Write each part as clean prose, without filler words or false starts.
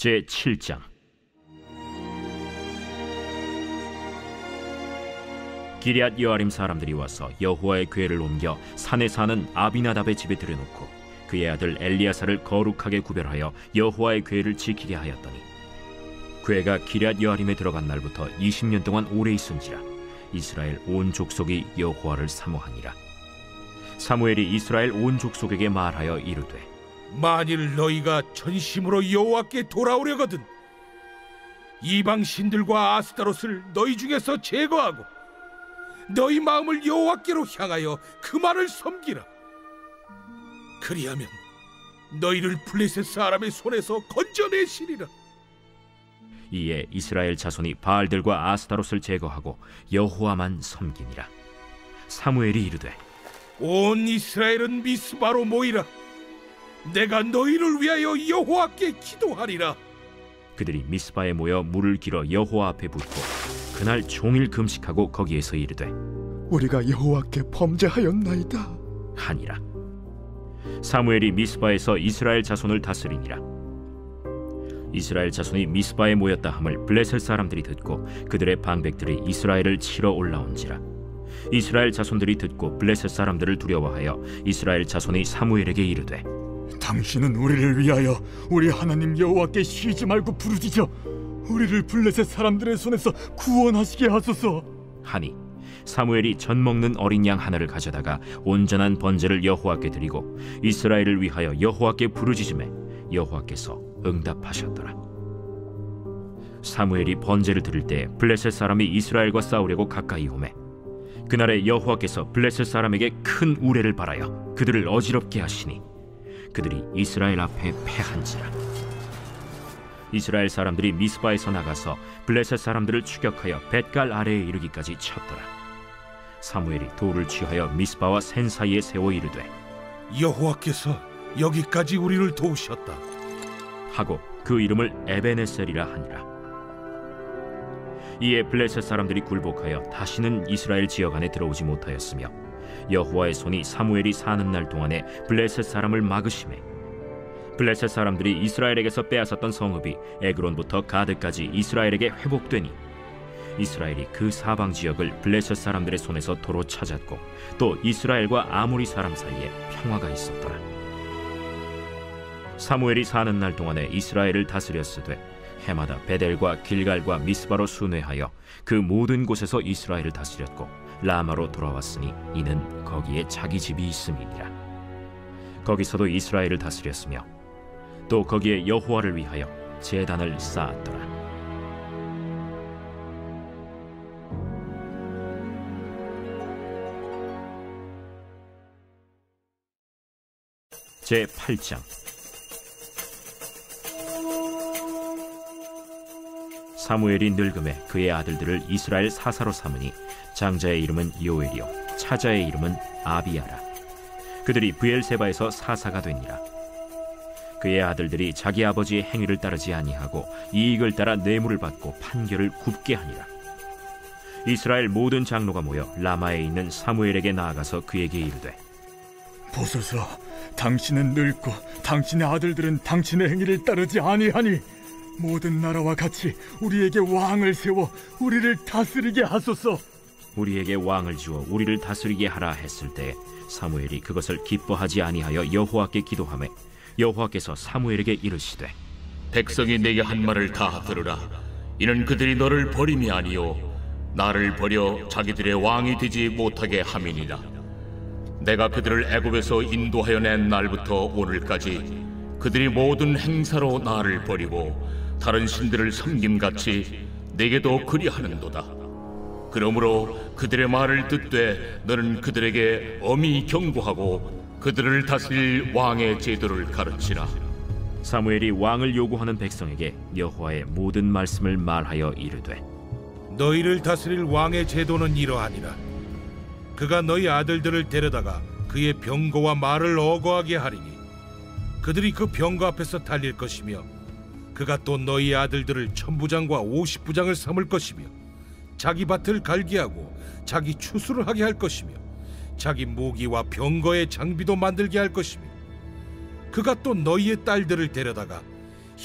제7장. 기럇 여아림 사람들이 와서 여호와의 궤를 옮겨 산에 사는 아비나답의 집에 들여놓고 그의 아들 엘리야사를 거룩하게 구별하여 여호와의 궤를 지키게 하였더니, 궤가 기럇 여아림에 들어간 날부터 20년 동안 오래 있은지라 이스라엘 온 족속이 여호와를 사모하니라. 사무엘이 이스라엘 온 족속에게 말하여 이르되, 만일 너희가 전심으로 여호와께 돌아오려거든 이방 신들과 아스타롯을 너희 중에서 제거하고 너희 마음을 여호와께로 향하여 그만을 섬기라. 그리하면 너희를 블레셋 사람의 손에서 건져내시리라. 이에 이스라엘 자손이 바알들과 아스타롯을 제거하고 여호와만 섬기니라. 사무엘이 이르되, 온 이스라엘은 미스바로 모이라. 내가 너희를 위하여 여호와께 기도하리라. 그들이 미스바에 모여 물을 길어 여호와 앞에 붓고 그날 종일 금식하고 거기에서 이르되, 우리가 여호와께 범죄하였나이다 하니라. 사무엘이 미스바에서 이스라엘 자손을 다스리니라. 이스라엘 자손이 미스바에 모였다 함을 블레셋 사람들이 듣고 그들의 방백들이 이스라엘을 치러 올라온지라. 이스라엘 자손들이 듣고 블레셋 사람들을 두려워하여 이스라엘 자손이 사무엘에게 이르되, 당신은 우리를 위하여 우리 하나님 여호와께 쉬지 말고 부르짖어 우리를 블레셋 사람들의 손에서 구원하시게 하소서 하니, 사무엘이 젖 먹는 어린 양 하나를 가져다가 온전한 번제를 여호와께 드리고 이스라엘을 위하여 여호와께 부르짖음에 여호와께서 응답하셨더라. 사무엘이 번제를 드릴 때 블레셋 사람이 이스라엘과 싸우려고 가까이 오매, 그날에 여호와께서 블레셋 사람에게 큰 우레를 발하여 그들을 어지럽게 하시니 그들이 이스라엘 앞에 패한지라. 이스라엘 사람들이 미스바에서 나가서 블레셋 사람들을 추격하여 벳갈 아래에 이르기까지 쳤더라. 사무엘이 돌을 취하여 미스바와 센 사이에 세워 이르되, 여호와께서 여기까지 우리를 도우셨다 하고 그 이름을 에베네셀이라 하니라. 이에 블레셋 사람들이 굴복하여 다시는 이스라엘 지역 안에 들어오지 못하였으며, 여호와의 손이 사무엘이 사는 날 동안에 블레셋 사람을 막으심에 블레셋 사람들이 이스라엘에게서 빼앗았던 성읍이 에그론부터 가드까지 이스라엘에게 회복되니 이스라엘이 그 사방 지역을 블레셋 사람들의 손에서 도로 찾았고 또 이스라엘과 아모리 사람 사이에 평화가 있었더라. 사무엘이 사는 날 동안에 이스라엘을 다스렸으되 해마다 베델과 길갈과 미스바로 순회하여 그 모든 곳에서 이스라엘을 다스렸고 라마로 돌아왔으니 이는 거기에 자기 집이 있음이니라. 거기서도 이스라엘을 다스렸으며 또 거기에 여호와를 위하여 제단을 쌓았더라. 제8장. 사무엘이 늙음에 그의 아들들을 이스라엘 사사로 삼으니 장자의 이름은 요엘이요 차자의 이름은 아비야라. 그들이 브엘세바에서 사사가 되니라. 그의 아들들이 자기 아버지의 행위를 따르지 아니하고 이익을 따라 뇌물을 받고 판결을 굽게 하니라. 이스라엘 모든 장로가 모여 라마에 있는 사무엘에게 나아가서 그에게 이르되, 보소서, 당신은 늙고 당신의 아들들은 당신의 행위를 따르지 아니하니 모든 나라와 같이 우리에게 왕을 세워 우리를 다스리게 하소서. 우리에게 왕을 주어 우리를 다스리게 하라 했을 때 사무엘이 그것을 기뻐하지 아니하여 여호와께 기도하매 여호와께서 사무엘에게 이르시되, 백성이 내게 한 말을 다 들으라. 이는 그들이 너를 버림이 아니요 나를 버려 자기들의 왕이 되지 못하게 함이니라. 내가 그들을 애굽에서 인도하여 낸 날부터 오늘까지 그들이 모든 행사로 나를 버리고 다른 신들을 섬김같이 내게도 그리하는도다. 그러므로 그들의 말을 듣되 너는 그들에게 엄히 경고하고 그들을 다스릴 왕의 제도를 가르치라. 사무엘이 왕을 요구하는 백성에게 여호와의 모든 말씀을 말하여 이르되, 너희를 다스릴 왕의 제도는 이러하니라. 그가 너희 아들들을 데려다가 그의 병거와 말을 어거하게 하리니 그들이 그 병거 앞에서 달릴 것이며 그가 또 너희 아들들을 1000부장과 50부장을 삼을 것이며 자기 밭을 갈게 하고 자기 추수를 하게 할 것이며 자기 모기와 병거의 장비도 만들게 할 것이며 그가 또 너희의 딸들을 데려다가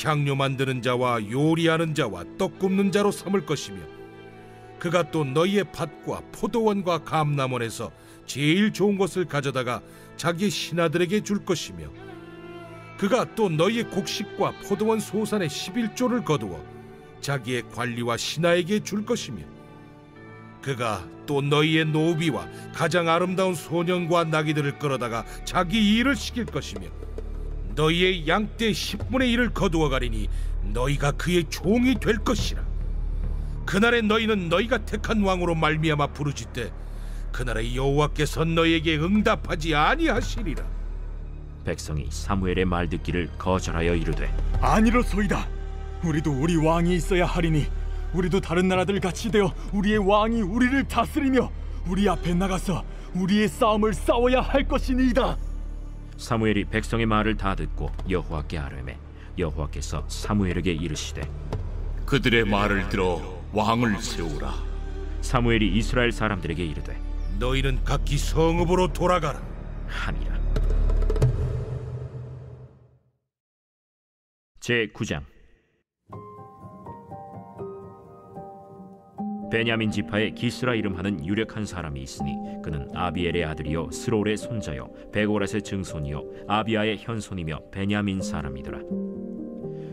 향료 만드는 자와 요리하는 자와 떡 굽는 자로 삼을 것이며 그가 또 너희의 밭과 포도원과 감람원에서 제일 좋은 것을 가져다가 자기 신하들에게 줄 것이며 그가 또 너희의 곡식과 포도원 소산의 11조를 거두어 자기의 관리와 신하에게 줄 것이며 그가 또 너희의 노비와 가장 아름다운 소년과 나귀들을 끌어다가 자기 일을 시킬 것이며 너희의 양떼 10분의 1을 거두어 가리니 너희가 그의 종이 될 것이라. 그날에 너희는 너희가 택한 왕으로 말미암아 부르짖되 그날에 여호와께서 너희에게 응답하지 아니하시리라. 백성이 사무엘의 말 듣기를 거절하여 이르되 아니로소이다. 우리도 우리 왕이 있어야 하리니 우리도 다른 나라들 같이 되어 우리의 왕이 우리를 다스리며 우리 앞에 나가서 우리의 싸움을 싸워야 할 것이니이다. 사무엘이 백성의 말을 다 듣고 여호와께 아뢰매 여호와께서 사무엘에게 이르시되 그들의 말을 들어 왕을 세우라. 사무엘이 이스라엘 사람들에게 이르되 너희는 각기 성읍으로 돌아가라 하니라. 제9장. 베냐민 지파에 기스라 이름하는 유력한 사람이 있으니 그는 아비엘의 아들이요 스롤의 손자요 베고렛의 증손이요 아비아의 현손이며 베냐민 사람이더라.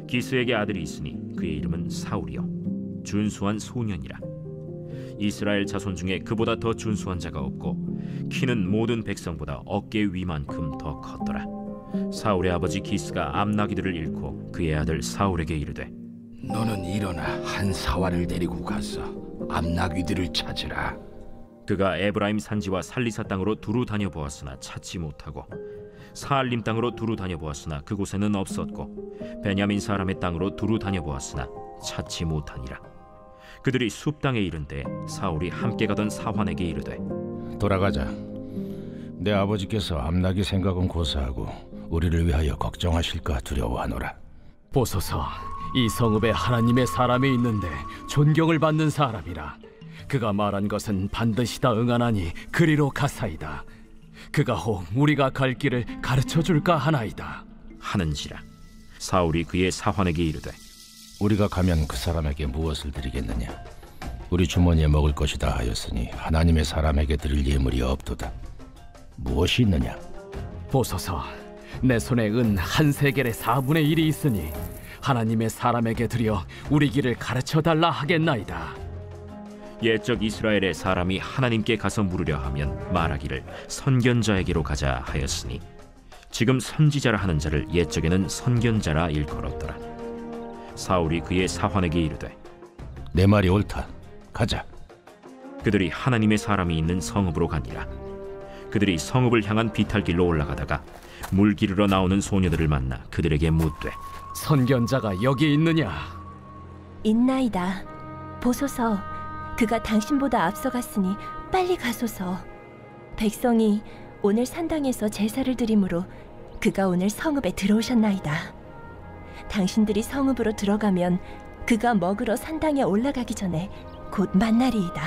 기스에게 아들이 있으니 그의 이름은 사울이요 준수한 소년이라. 이스라엘 자손 중에 그보다 더 준수한 자가 없고 키는 모든 백성보다 어깨 위만큼 더 컸더라. 사울의 아버지 기스가 암나기들을 잃고 그의 아들 사울에게 이르되 너는 일어나 한 사활을 데리고 가서 암나귀들을 찾으라. 그가 에브라임 산지와 살리사 땅으로 두루 다녀보았으나 찾지 못하고 사알림 땅으로 두루 다녀보았으나 그곳에는 없었고 베냐민 사람의 땅으로 두루 다녀보았으나 찾지 못하니라. 그들이 숲 땅에 이른데 사울이 함께 가던 사환에게 이르되 돌아가자. 내 아버지께서 암나귀 생각은 고사하고 우리를 위하여 걱정하실까 두려워하노라. 보소서, 이 성읍에 하나님의 사람이 있는데 존경을 받는 사람이라. 그가 말한 것은 반드시 다 응하나니 그리로 가사이다. 그가 혹 우리가 갈 길을 가르쳐 줄까 하나이다 하는지라. 사울이 그의 사환에게 이르되 우리가 가면 그 사람에게 무엇을 드리겠느냐? 우리 주머니에 먹을 것이다 하였으니 하나님의 사람에게 드릴 예물이 없도다. 무엇이 있느냐? 보소서, 내 손에 은 한 세겔의 4분의 1이 있으니 하나님의 사람에게 드려 우리 길을 가르쳐 달라 하겠나이다. 옛적 이스라엘의 사람이 하나님께 가서 물으려 하면 말하기를 선견자에게로 가자 하였으니 지금 선지자라 하는 자를 옛적에는 선견자라 일컬었더라. 사울이 그의 사환에게 이르되 내 말이 옳다. 가자. 그들이 하나님의 사람이 있는 성읍으로 가니라. 그들이 성읍을 향한 비탈길로 올라가다가 물 기르러 나오는 소녀들을 만나 그들에게 묻되 선견자가 여기 있느냐? 있나이다. 보소서, 그가 당신보다 앞서갔으니 빨리 가소서. 백성이 오늘 산당에서 제사를 드리므로 그가 오늘 성읍에 들어오셨나이다. 당신들이 성읍으로 들어가면 그가 먹으러 산당에 올라가기 전에 곧 만나리이다.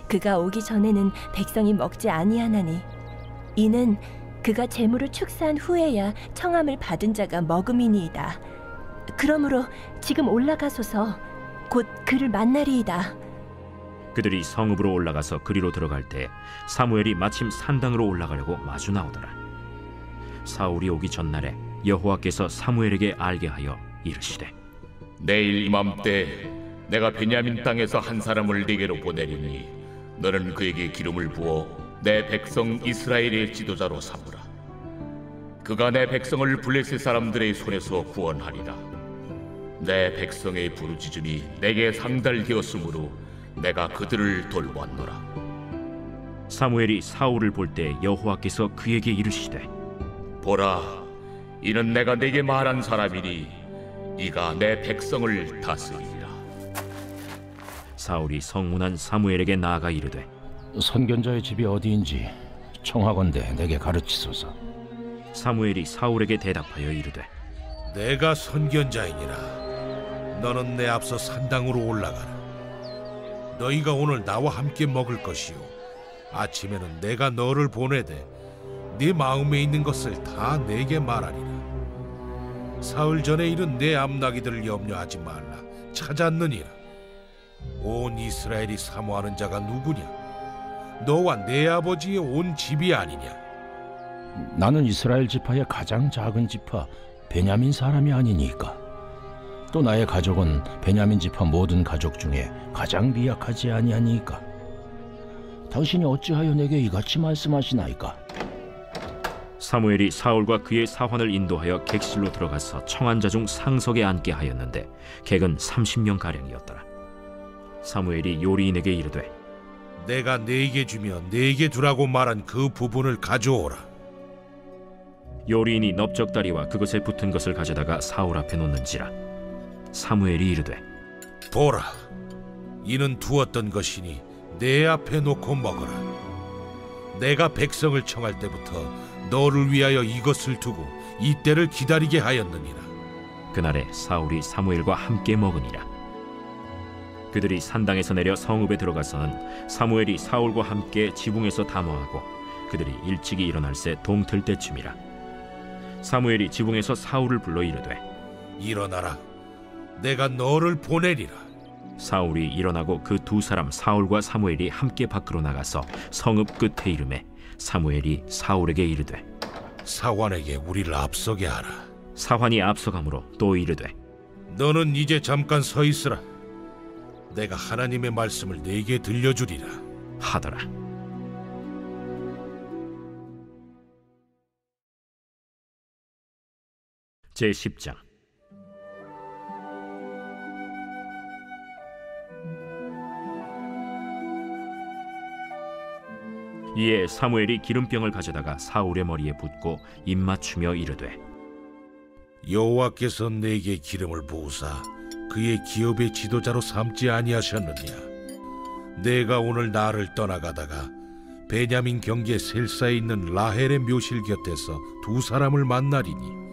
그가 오기 전에는 백성이 먹지 아니하나니 이는 그가 재물을 축사한 후에야 청함을 받은 자가 먹음이니이다. 그러므로 지금 올라가소서. 곧 그를 만나리이다. 그들이 성읍으로 올라가서 그리로 들어갈 때 사무엘이 마침 산당으로 올라가려고 마주 나오더라. 사울이 오기 전날에 여호와께서 사무엘에게 알게 하여 이르시되 내일 이맘때 내가 베냐민 땅에서 한 사람을 네게로 보내리니 너는 그에게 기름을 부어 내 백성 이스라엘의 지도자로 삼으라. 그가 내 백성을 블레셋 사람들의 손에서 구원하리라. 내 백성의 부르짖음이 내게 상달되었으므로 내가 그들을 돌보았노라. 사무엘이 사울을 볼 때 여호와께서 그에게 이르시되 보라, 이는 내가 네게 말한 사람이니 이가 내 백성을 다스리리라. 사울이 성문한 사무엘에게 나아가 이르되 선견자의 집이 어디인지 청하건대 내게 가르치소서. 사무엘이 사울에게 대답하여 이르되 내가 선견자이니라. 너는 내 앞서 산당으로 올라가라. 너희가 오늘 나와 함께 먹을 것이요 아침에는 내가 너를 보내되 네 마음에 있는 것을 다 내게 말하리라. 사흘 전에 이른 내 암나기들을 염려하지 말라. 찾았느니라. 온 이스라엘이 사모하는 자가 누구냐? 너와 내 아버지의 온 집이 아니냐? 나는 이스라엘 지파의 가장 작은 지파 베냐민 사람이 아니니까. 또 나의 가족은 베냐민 지파 모든 가족 중에 가장 미약하지 아니하니까. 당신이 어찌하여 내게 이같이 말씀하시나이까? 사무엘이 사울과 그의 사환을 인도하여 객실로 들어가서 청한 자 중 상석에 앉게 하였는데 객은 30명 가량이었더라. 사무엘이 요리인에게 이르되 내가 네게 주며 네게 두라고 말한 그 부분을 가져오라. 요리인이 넓적다리와 그것에 붙은 것을 가져다가 사울 앞에 놓는지라. 사무엘이 이르되 보라, 이는 두었던 것이니 내 앞에 놓고 먹어라. 내가 백성을 청할 때부터 너를 위하여 이것을 두고 이때를 기다리게 하였느니라. 그날에 사울이 사무엘과 함께 먹으니라. 그들이 산당에서 내려 성읍에 들어가서는 사무엘이 사울과 함께 지붕에서 담화하고 그들이 일찍이 일어날새 동틀 때쯤이라. 사무엘이 지붕에서 사울을 불러 이르되 일어나라, 내가 너를 보내리라. 사울이 일어나고 그 두 사람 사울과 사무엘이 함께 밖으로 나가서 성읍 끝에 이르매 사무엘이 사울에게 이르되 사환에게 우리를 앞서게 하라. 사환이 앞서가므로 또 이르되 너는 이제 잠깐 서 있으라. 내가 하나님의 말씀을 네게 들려주리라 하더라. 제10장. 이에 사무엘이 기름병을 가져다가 사울의 머리에 붓고 입맞추며 이르되 여호와께서 내게 기름을 부으사 그의 기업의 지도자로 삼지 아니하셨느냐? 내가 오늘 나를 떠나가다가 베냐민 경계 셀사에 있는 라헬의 묘실 곁에서 두 사람을 만나리니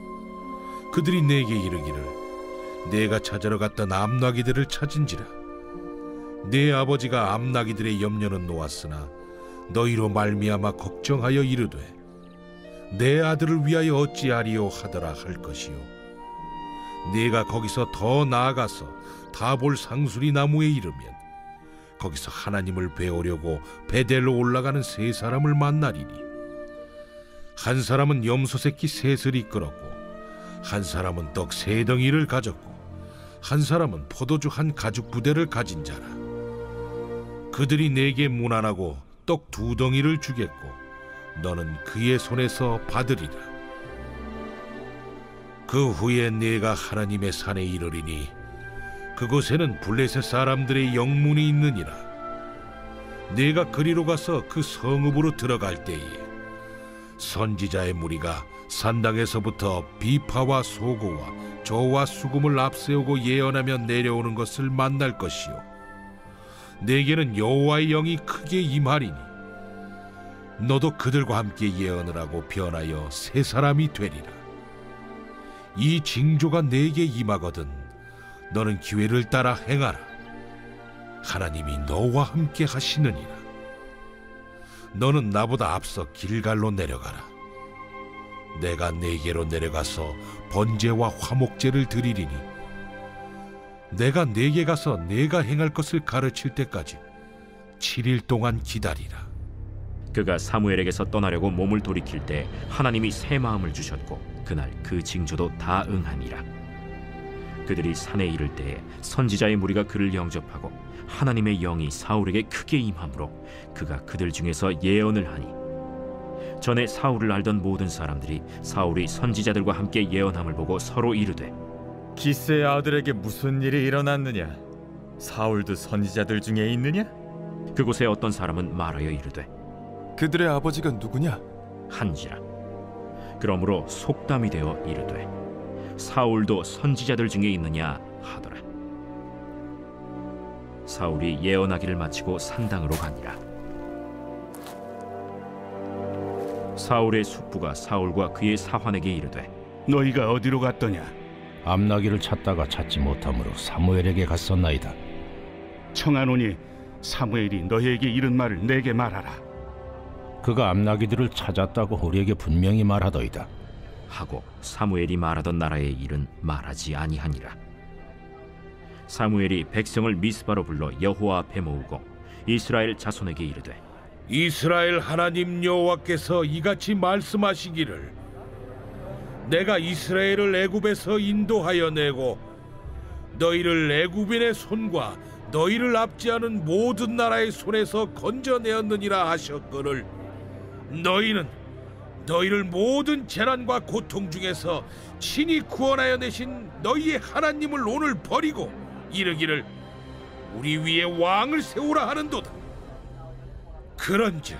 그들이 내게 이르기를 내가 찾으러 갔던 암나기들을 찾은지라. 내 아버지가 암나기들의 염려는 놓았으나 너희로 말미암아 걱정하여 이르되 내 아들을 위하여 어찌하리요 하더라 할 것이요. 네가 거기서 더 나아가서 다볼 상수리 나무에 이르면 거기서 하나님을 배우려고 베델로 올라가는 세 사람을 만나리니 한 사람은 염소 새끼 셋을 이끌었고 한 사람은 떡 세 덩이를 가졌고 한 사람은 포도주 한 가죽 부대를 가진 자라. 그들이 내게 문안하고 떡 두 덩이를 주겠고 너는 그의 손에서 받으리라. 그 후에 내가 하나님의 산에 이르리니 그곳에는 블레셋 사람들의 영문이 있느니라. 내가 그리로 가서 그 성읍으로 들어갈 때에 선지자의 무리가 산당에서부터 비파와 소고와 저와 수금을 앞세우고 예언하며 내려오는 것을 만날 것이요. 내게는 여호와의 영이 크게 임하리니 너도 그들과 함께 예언을 하고 변하여 새 사람이 되리라. 이 징조가 내게 임하거든 너는 기회를 따라 행하라. 하나님이 너와 함께 하시느니라. 너는 나보다 앞서 길갈로 내려가라. 내가 네게로 내려가서 번제와 화목제를 드리리니 내가 네게 가서 내가 행할 것을 가르칠 때까지 7일 동안 기다리라. 그가 사무엘에게서 떠나려고 몸을 돌이킬 때 하나님이 새 마음을 주셨고 그날 그 징조도 다 응하니라. 그들이 산에 이를 때에 선지자의 무리가 그를 영접하고 하나님의 영이 사울에게 크게 임함으로 그가 그들 중에서 예언을 하니 전에 사울을 알던 모든 사람들이 사울이 선지자들과 함께 예언함을 보고 서로 이르되 기스의 아들에게 무슨 일이 일어났느냐? 사울도 선지자들 중에 있느냐? 그곳에 어떤 사람은 말하여 이르되 그들의 아버지가 누구냐? 한지라. 그러므로 속담이 되어 이르되 사울도 선지자들 중에 있느냐 하더라. 사울이 예언하기를 마치고 산당으로 가니라. 사울의 숙부가 사울과 그의 사환에게 이르되 너희가 어디로 갔더냐? 암나기를 찾다가 찾지 못하므로 사무엘에게 갔었나이다. 청하노니 사무엘이 너희에게 이른 말을 내게 말하라. 그가 암나기들을 찾았다고 우리에게 분명히 말하더이다. 하고 사무엘이 말하던 나라의 일은 말하지 아니하니라. 사무엘이 백성을 미스바로 불러 여호와 앞에 모으고 이스라엘 자손에게 이르되 이스라엘 하나님 여호와께서 이같이 말씀하시기를 내가 이스라엘을 애굽에서 인도하여 내고 너희를 애굽인의 손과 너희를 압제하는 모든 나라의 손에서 건져내었느니라 하셨거늘 너희는 너희를 모든 재난과 고통 중에서 친히 구원하여 내신 너희의 하나님을 오늘 버리고 이르기를 우리 위에 왕을 세우라 하는도다. 그런즉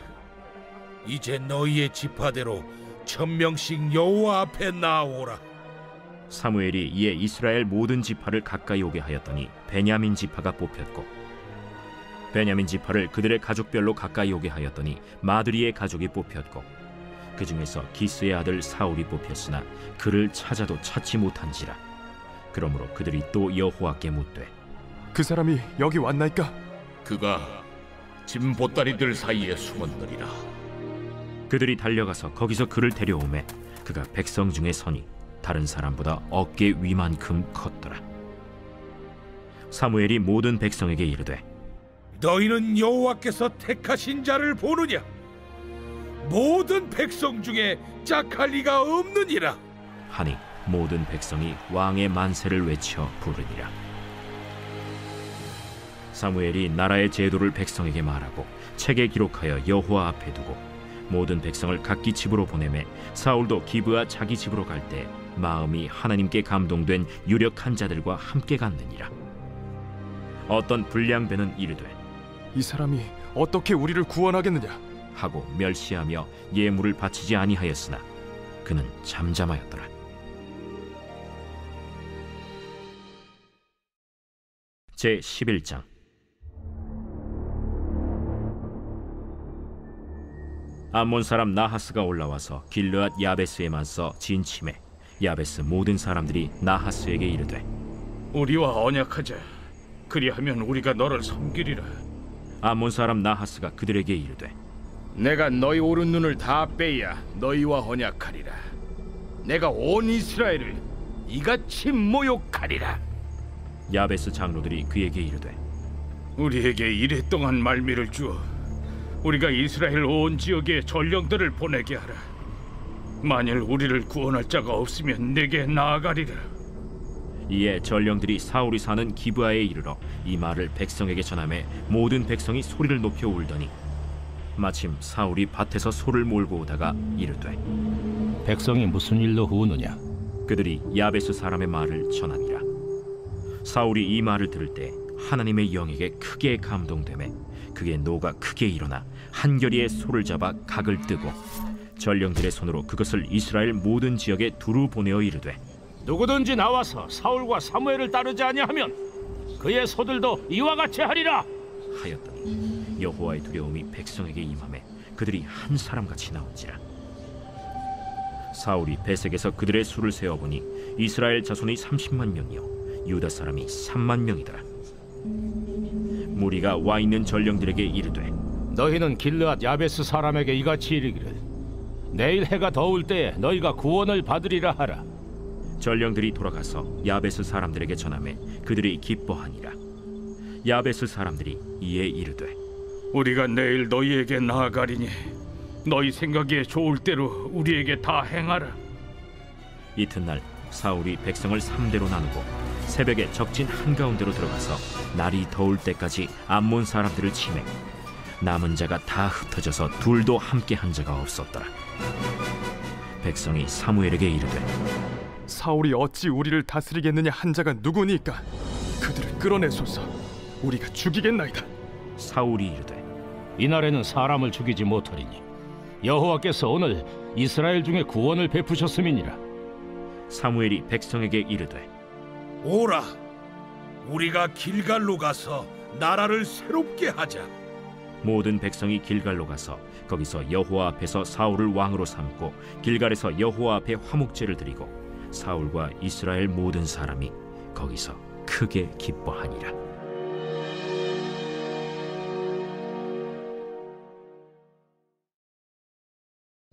이제 너희의 지파대로 1000명씩 여호와 앞에 나오라. 사무엘이 이에 이스라엘 모든 지파를 가까이 오게 하였더니 베냐민 지파가 뽑혔고 베냐민 지파를 그들의 가족별로 가까이 오게 하였더니 마드리의 가족이 뽑혔고 그 중에서 기스의 아들 사울이 뽑혔으나 그를 찾아도 찾지 못한지라. 그러므로 그들이 또 여호와께 묻되 그 사람이 여기 왔나이까? 그가 짐 보따리들 사이에 숨었느니라. 그들이 달려가서 거기서 그를 데려오매 그가 백성 중에 서니 다른 사람보다 어깨 위만큼 컸더라. 사무엘이 모든 백성에게 이르되 너희는 여호와께서 택하신 자를 보느냐? 모든 백성 중에 짝할 리가 없느니라 하니 모든 백성이 왕의 만세를 외쳐 부르니라. 사무엘이 나라의 제도를 백성에게 말하고 책에 기록하여 여호와 앞에 두고 모든 백성을 각기 집으로 보내매 사울도 기브아 자기 집으로 갈 때 마음이 하나님께 감동된 유력한 자들과 함께 갔느니라. 어떤 불량배는 이르되 이 사람이 어떻게 우리를 구원하겠느냐 하고 멸시하며 예물을 바치지 아니하였으나 그는 잠잠하였더라. 제 11장. 암몬 사람 나하스가 올라와서 길르앗 야베스에 맞서 진침해 야베스 모든 사람들이 나하스에게 이르되 우리와 언약하자. 그리하면 우리가 너를 섬기리라. 암몬 사람 나하스가 그들에게 이르되 내가 너희 오른 눈을 다 빼야 너희와 언약하리라. 내가 온 이스라엘을 이같이 모욕하리라. 야베스 장로들이 그에게 이르되 우리에게 이레 동안 말미를 주어 우리가 이스라엘 온 지역에 전령들을 보내게 하라. 만일 우리를 구원할 자가 없으면 내게 나아가리라. 이에 전령들이 사울이 사는 기브아에 이르러 이 말을 백성에게 전하매 모든 백성이 소리를 높여 울더니 마침 사울이 밭에서 소를 몰고 오다가 이르되 백성이 무슨 일로 우느냐? 그들이 야베스 사람의 말을 전하니라. 사울이 이 말을 들을 때 하나님의 영에게 크게 감동되매 그의 노가 크게 일어나 한결이의 소를 잡아 각을 뜨고 전령들의 손으로 그것을 이스라엘 모든 지역에 두루 보내어 이르되 누구든지 나와서 사울과 사무엘을 따르지 아니하면 그의 소들도 이와 같이 하리라 하였더니 여호와의 두려움이 백성에게 임하매 그들이 한 사람같이 나온지라. 사울이 베색에서 그들의 수를 세어보니 이스라엘 자손이 30만 명이요 유다 사람이 3만 명이더라. 무리가 와 있는 전령들에게 이르되 너희는 길르앗 야베스 사람에게 이같이 이르기를 내일 해가 더울 때에 너희가 구원을 받으리라 하라. 전령들이 돌아가서 야베스 사람들에게 전하매 그들이 기뻐하니라. 야베스 사람들이 이에 이르되 우리가 내일 너희에게 나아가리니 너희 생각에 좋을 대로 우리에게 다 행하라. 이튿날 사울이 백성을 3대로 나누고 새벽에 적진 한가운데로 들어가서 날이 더울 때까지 암몬 사람들을 치매 남은 자가 다 흩어져서 둘도 함께 한 자가 없었더라. 백성이 사무엘에게 이르되 사울이 어찌 우리를 다스리겠느냐 한 자가 누구니까? 그들을 끌어내소서. 우리가 죽이겠나이다. 사울이 이르되 이날에는 사람을 죽이지 못하리니 여호와께서 오늘 이스라엘 중에 구원을 베푸셨음이니라. 사무엘이 백성에게 이르되 오라, 우리가 길갈로 가서 나라를 새롭게 하자. 모든 백성이 길갈로 가서 거기서 여호와 앞에서 사울을 왕으로 삼고 길갈에서 여호와 앞에 화목제를 드리고 사울과 이스라엘 모든 사람이 거기서 크게 기뻐하니라.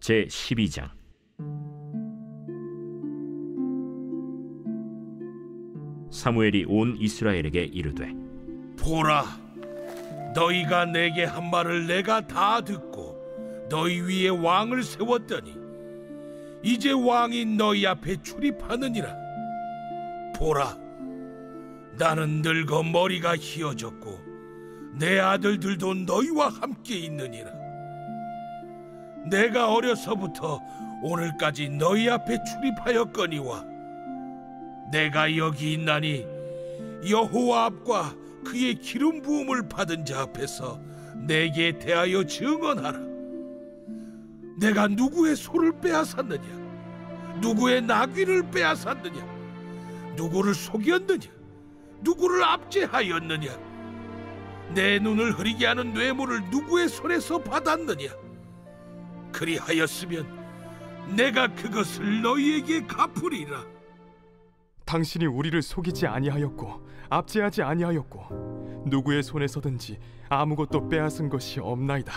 제 12장. 사무엘이 온 이스라엘에게 이르되 보라, 너희가 내게 한 말을 내가 다 듣고 너희 위에 왕을 세웠더니 이제 왕이 너희 앞에 출입하느니라. 보라, 나는 늙어 머리가 희어졌고 내 아들들도 너희와 함께 있느니라. 내가 어려서부터 오늘까지 너희 앞에 출입하였거니와 내가 여기 있나니 여호와 앞과 그의 기름 부음을 받은 자 앞에서 내게 대하여 증언하라. 내가 누구의 소를 빼앗았느냐? 누구의 나귀를 빼앗았느냐? 누구를 속였느냐? 누구를 압제하였느냐? 내 눈을 흐리게 하는 뇌물을 누구의 손에서 받았느냐? 그리하였으면 내가 그것을 너희에게 갚으리라. 당신이 우리를 속이지 아니하였고 압제하지 아니하였고 누구의 손에서든지 아무것도 빼앗은 것이 없나이다.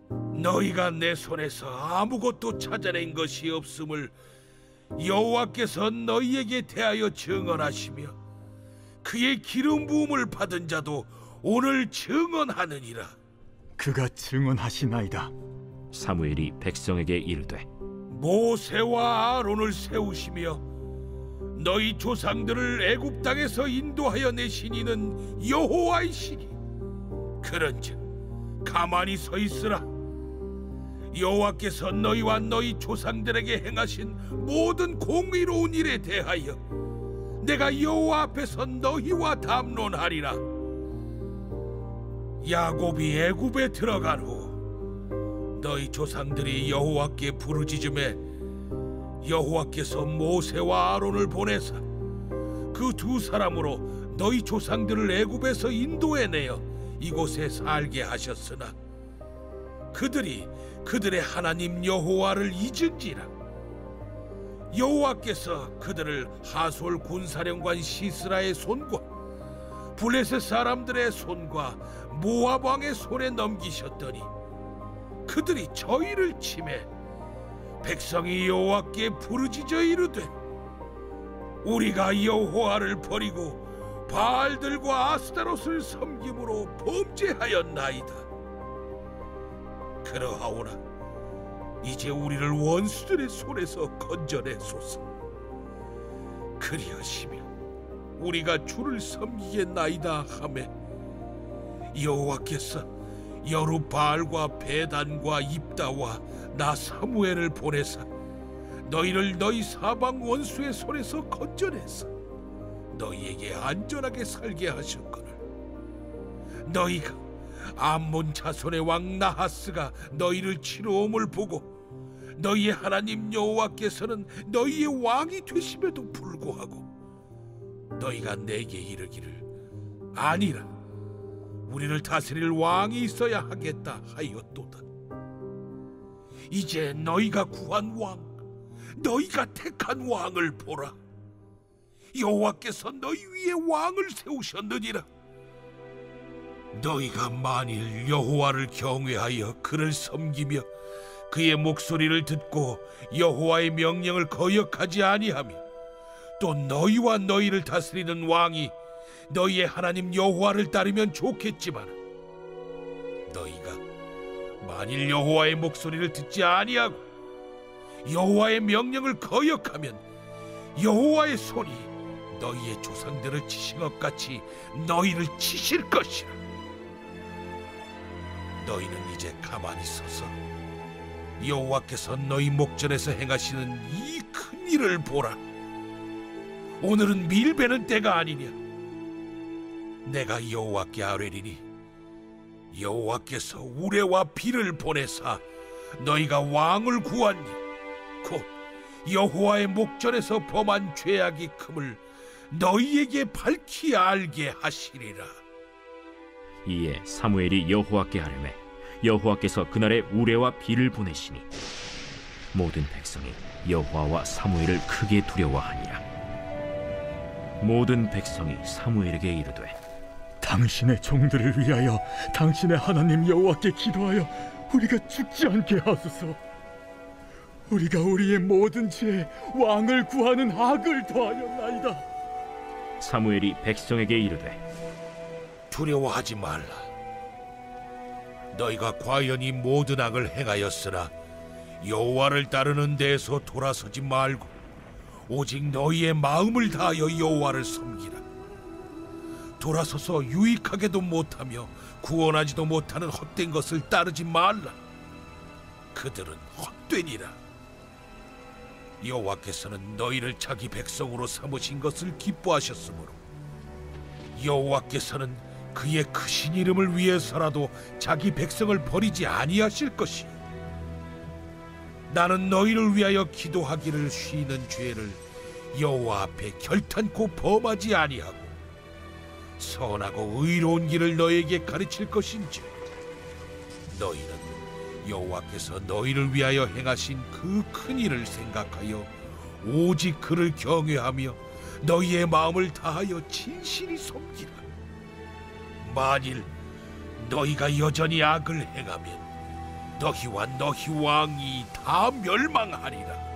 너희가 내 손에서 아무것도 찾아낸 것이 없음을 여호와께서 너희에게 대하여 증언하시며 그의 기름 부음을 받은 자도 오늘 증언하느니라. 그가 증언하시나이다. 사무엘이 백성에게 이르되 모세와 아론을 세우시며 너희 조상들을 애굽 땅에서 인도하여 내신 이는 여호와이시니 그런즉 가만히 서 있으라. 여호와께서 너희와 너희 조상들에게 행하신 모든 공의로운 일에 대하여 내가 여호와 앞에서 너희와 담론하리라. 야곱이 애굽에 들어간 후 너희 조상들이 여호와께 부르짖음에 여호와께서 모세와 아론을 보내사 그 두 사람으로 너희 조상들을 애굽에서 인도해내어 이곳에 살게 하셨으나 그들이 그들의 하나님 여호와를 잊은지라. 여호와께서 그들을 하솔 군사령관 시스라의 손과 블레셋 사람들의 손과 모압 왕의 손에 넘기셨더니 그들이 저희를 치매 백성이 여호와께 부르짖어 이르되 우리가 여호와를 버리고 바알들과 아스타롯을 섬김으로 범죄하였나이다. 그러하오나 이제 우리를 원수들의 손에서 건져내소서. 그리하시며 우리가 주를 섬기겠나이다 하매 여호와께서 여룻바알과 베단과 입다와 나 사무엘을 보내사 너희를 너희 사방 원수의 손에서 건져내사 너희에게 안전하게 살게 하셨거늘 너희가 암몬 자손의 왕 나하스가 너희를 치러옴을 보고 너희의 하나님 여호와께서는 너희의 왕이 되심에도 불구하고 너희가 내게 이르기를 아니라 우리를 다스릴 왕이 있어야 하겠다 하였도다. 이제 너희가 구한 왕, 너희가 택한 왕을 보라. 여호와께서 너희 위에 왕을 세우셨느니라. 너희가 만일 여호와를 경외하여 그를 섬기며 그의 목소리를 듣고 여호와의 명령을 거역하지 아니하며 또 너희와 너희를 다스리는 왕이 너희의 하나님 여호와를 따르면 좋겠지만 너희가 만일 여호와의 목소리를 듣지 아니하고 여호와의 명령을 거역하면 여호와의 손이 너희의 조상들을 치신 것 같이 너희를 치실 것이라. 너희는 이제 가만히 서서 여호와께서 너희 목전에서 행하시는 이 큰 일을 보라. 오늘은 밀베는 때가 아니냐. 내가 여호와께 아뢰리니 여호와께서 우레와 비를 보내사 너희가 왕을 구하니 곧 여호와의 목전에서 범한 죄악이 큼을 너희에게 밝히 알게 하시리라. 이에 사무엘이 여호와께 아뢰매 여호와께서 그날에 우레와 비를 보내시니 모든 백성이 여호와와 사무엘을 크게 두려워하니라. 모든 백성이 사무엘에게 이르되 당신의 종들을 위하여 당신의 하나님 여호와께 기도하여 우리가 죽지 않게 하소서. 우리가 우리의 모든 죄에 왕을 구하는 악을 더하였나이다. 사무엘이 백성에게 이르되 두려워하지 말라. 너희가 과연 이 모든 악을 행하였으나 여호와를 따르는 데에서 돌아서지 말고 오직 너희의 마음을 다하여 여호와를 섬기라. 돌아서서 유익하게도 못하며 구원하지도 못하는 헛된 것을 따르지 말라. 그들은 헛되니라. 여호와께서는 너희를 자기 백성으로 삼으신 것을 기뻐하셨으므로 여호와께서는 그의 크신 이름을 위해서라도 자기 백성을 버리지 아니하실 것이요, 나는 너희를 위하여 기도하기를 쉬는 죄를 여호와 앞에 결탄코 범하지 아니하고 선하고 의로운 길을 너희에게 가르칠 것인지, 너희는 여호와께서 너희를 위하여 행하신 그 큰 일을 생각하여 오직 그를 경외하며 너희의 마음을 다하여 진실이 섬기라. 만일 너희가 여전히 악을 행하면 너희와 너희 왕이 다 멸망하리라.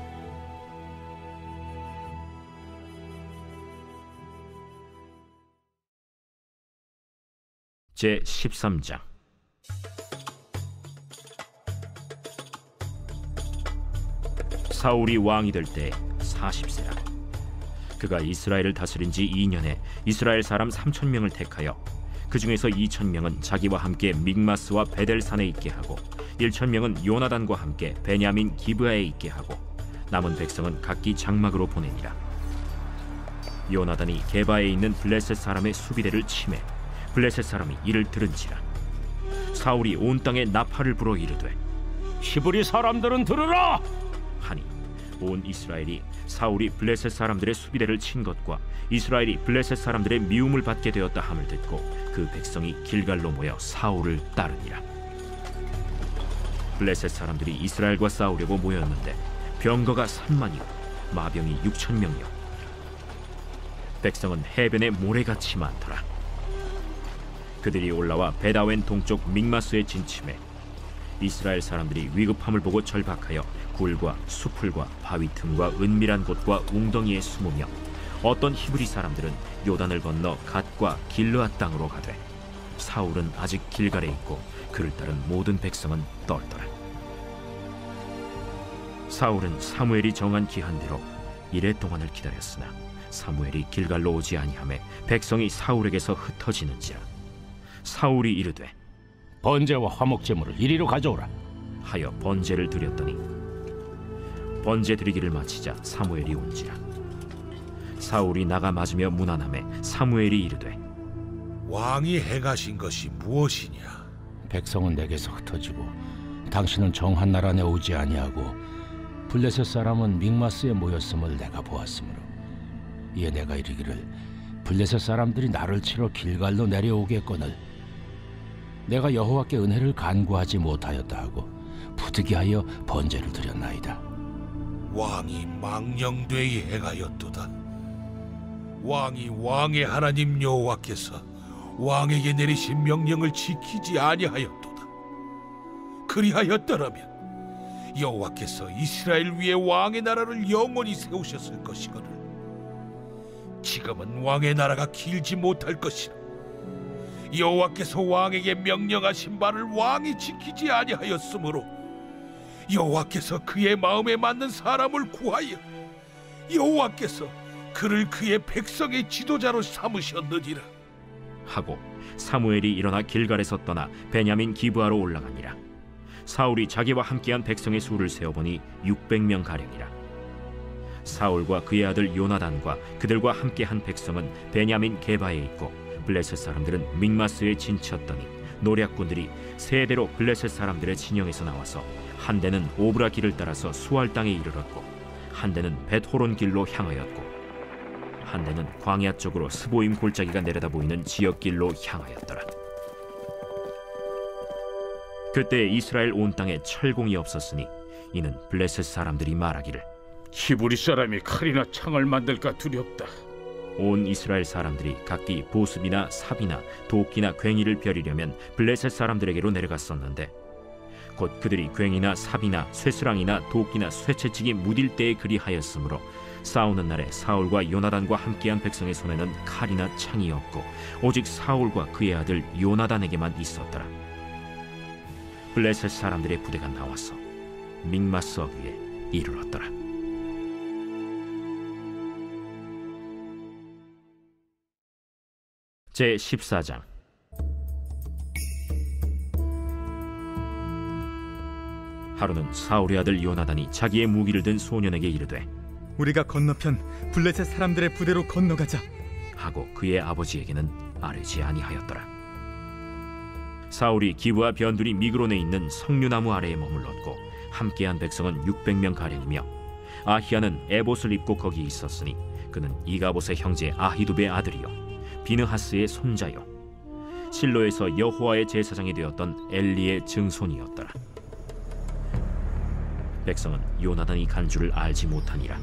제 13장. 사울이 왕이 될 때 40세라. 그가 이스라엘을 다스린 지 2년에 이스라엘 사람 3,000명을 택하여 그 중에서 2,000명은 자기와 함께 믹마스와 베델산에 있게 하고 1,000명은 요나단과 함께 베냐민 기브아에 있게 하고 남은 백성은 각기 장막으로 보내니라. 요나단이 게바에 있는 블레셋 사람의 수비대를 치매 블레셋 사람이 이를 들은지라. 사울이 온 땅에 나팔을 불어 이르되 히브리 사람들은 들으라 하니 온 이스라엘이 사울이 블레셋 사람들의 수비대를 친 것과 이스라엘이 블레셋 사람들의 미움을 받게 되었다 함을 듣고 그 백성이 길갈로 모여 사울을 따르니라. 블레셋 사람들이 이스라엘과 싸우려고 모였는데 병거가 3만이요 마병이 6,000명이요 백성은 해변에 모래같이 많더라. 그들이 올라와 베다웬 동쪽 믹마스에 진침해 이스라엘 사람들이 위급함을 보고 절박하여 굴과 수풀과 바위 틈과 은밀한 곳과 웅덩이에 숨으며 어떤 히브리 사람들은 요단을 건너 갓과 길르앗 땅으로 가되 사울은 아직 길갈에 있고 그를 따른 모든 백성은 떨더라. 사울은 사무엘이 정한 기한대로 이레 동안을 기다렸으나 사무엘이 길갈로 오지 아니하매 백성이 사울에게서 흩어지는지라. 사울이 이르되 번제와 화목 제물을 이리로 가져오라 하여 번제를 드렸더니 번제 드리기를 마치자 사무엘이 온지라. 사울이 나가 맞으며 문안하매 사무엘이 이르되 왕이 행하신 것이 무엇이냐? 백성은 내게서 흩어지고 당신은 정한 나라 안에 오지 아니하고 블레셋 사람은 믹마스에 모였음을 내가 보았으므로 이에 내가 이르기를 블레셋 사람들이 나를 치러 길갈로 내려오겠거늘 내가 여호와께 은혜를 간구하지 못하였다 하고 부득이하여 번제를 드렸나이다. 왕이 망령되이 행하였도다. 왕이 왕의 하나님 여호와께서 왕에게 내리신 명령을 지키지 아니하였도다. 그리하였더라면 여호와께서 이스라엘 위에 왕의 나라를 영원히 세우셨을 것이거늘 지금은 왕의 나라가 길지 못할 것이라. 여호와께서 왕에게 명령하신 바를 왕이 지키지 아니하였으므로 여호와께서 그의 마음에 맞는 사람을 구하여 여호와께서 그를 그의 백성의 지도자로 삼으셨느니라 하고 사무엘이 일어나 길갈에서 떠나 베냐민 기브아로 올라가니라. 사울이 자기와 함께한 백성의 수를 세어보니 600명 가량이라. 사울과 그의 아들 요나단과 그들과 함께한 백성은 베냐민 게바에 있고 블레셋 사람들은 믹마스에 진쳤더니 노략군들이 세 대로 블레셋 사람들의 진영에서 나와서 한 대는 오브라 길을 따라서 수알 땅에 이르렀고 한 대는 벳호론 길로 향하였고 한 대는 광야 쪽으로 스보임 골짜기가 내려다 보이는 지역길로 향하였더라. 그때 이스라엘 온 땅에 철공이 없었으니 이는 블레셋 사람들이 말하기를 히브리 사람이 칼이나 창을 만들까 두렵다. 온 이스라엘 사람들이 각기 보습이나 삽이나 도끼나 괭이를 벼리려면 블레셋 사람들에게로 내려갔었는데 곧 그들이 괭이나 삽이나 쇠스랑이나 도끼나 쇠채찍이 무딜 때에 그리하였으므로 싸우는 날에 사울과 요나단과 함께한 백성의 손에는 칼이나 창이 없고 오직 사울과 그의 아들 요나단에게만 있었더라. 블레셋 사람들의 부대가 나와서 믹마스 어귀에 이르렀더라. 제 14장. 하루는 사울의 아들 요나단이 자기의 무기를 든 소년에게 이르되 우리가 건너편 블레셋 사람들의 부대로 건너가자 하고 그의 아버지에게는 아뢰지 아니하였더라. 사울이 기브와 변두리 미그론에 있는 석류나무 아래에 머물렀고 함께한 백성은 600명 가량이며 아히야는 에봇을 입고 거기 있었으니 그는 이가봇의 형제 아히두베의 아들이요 비느하스의 손자요 실로에서 여호와의 제사장이 되었던 엘리의 증손이었더라. 백성은 요나단이 간 줄을 알지 못하니라.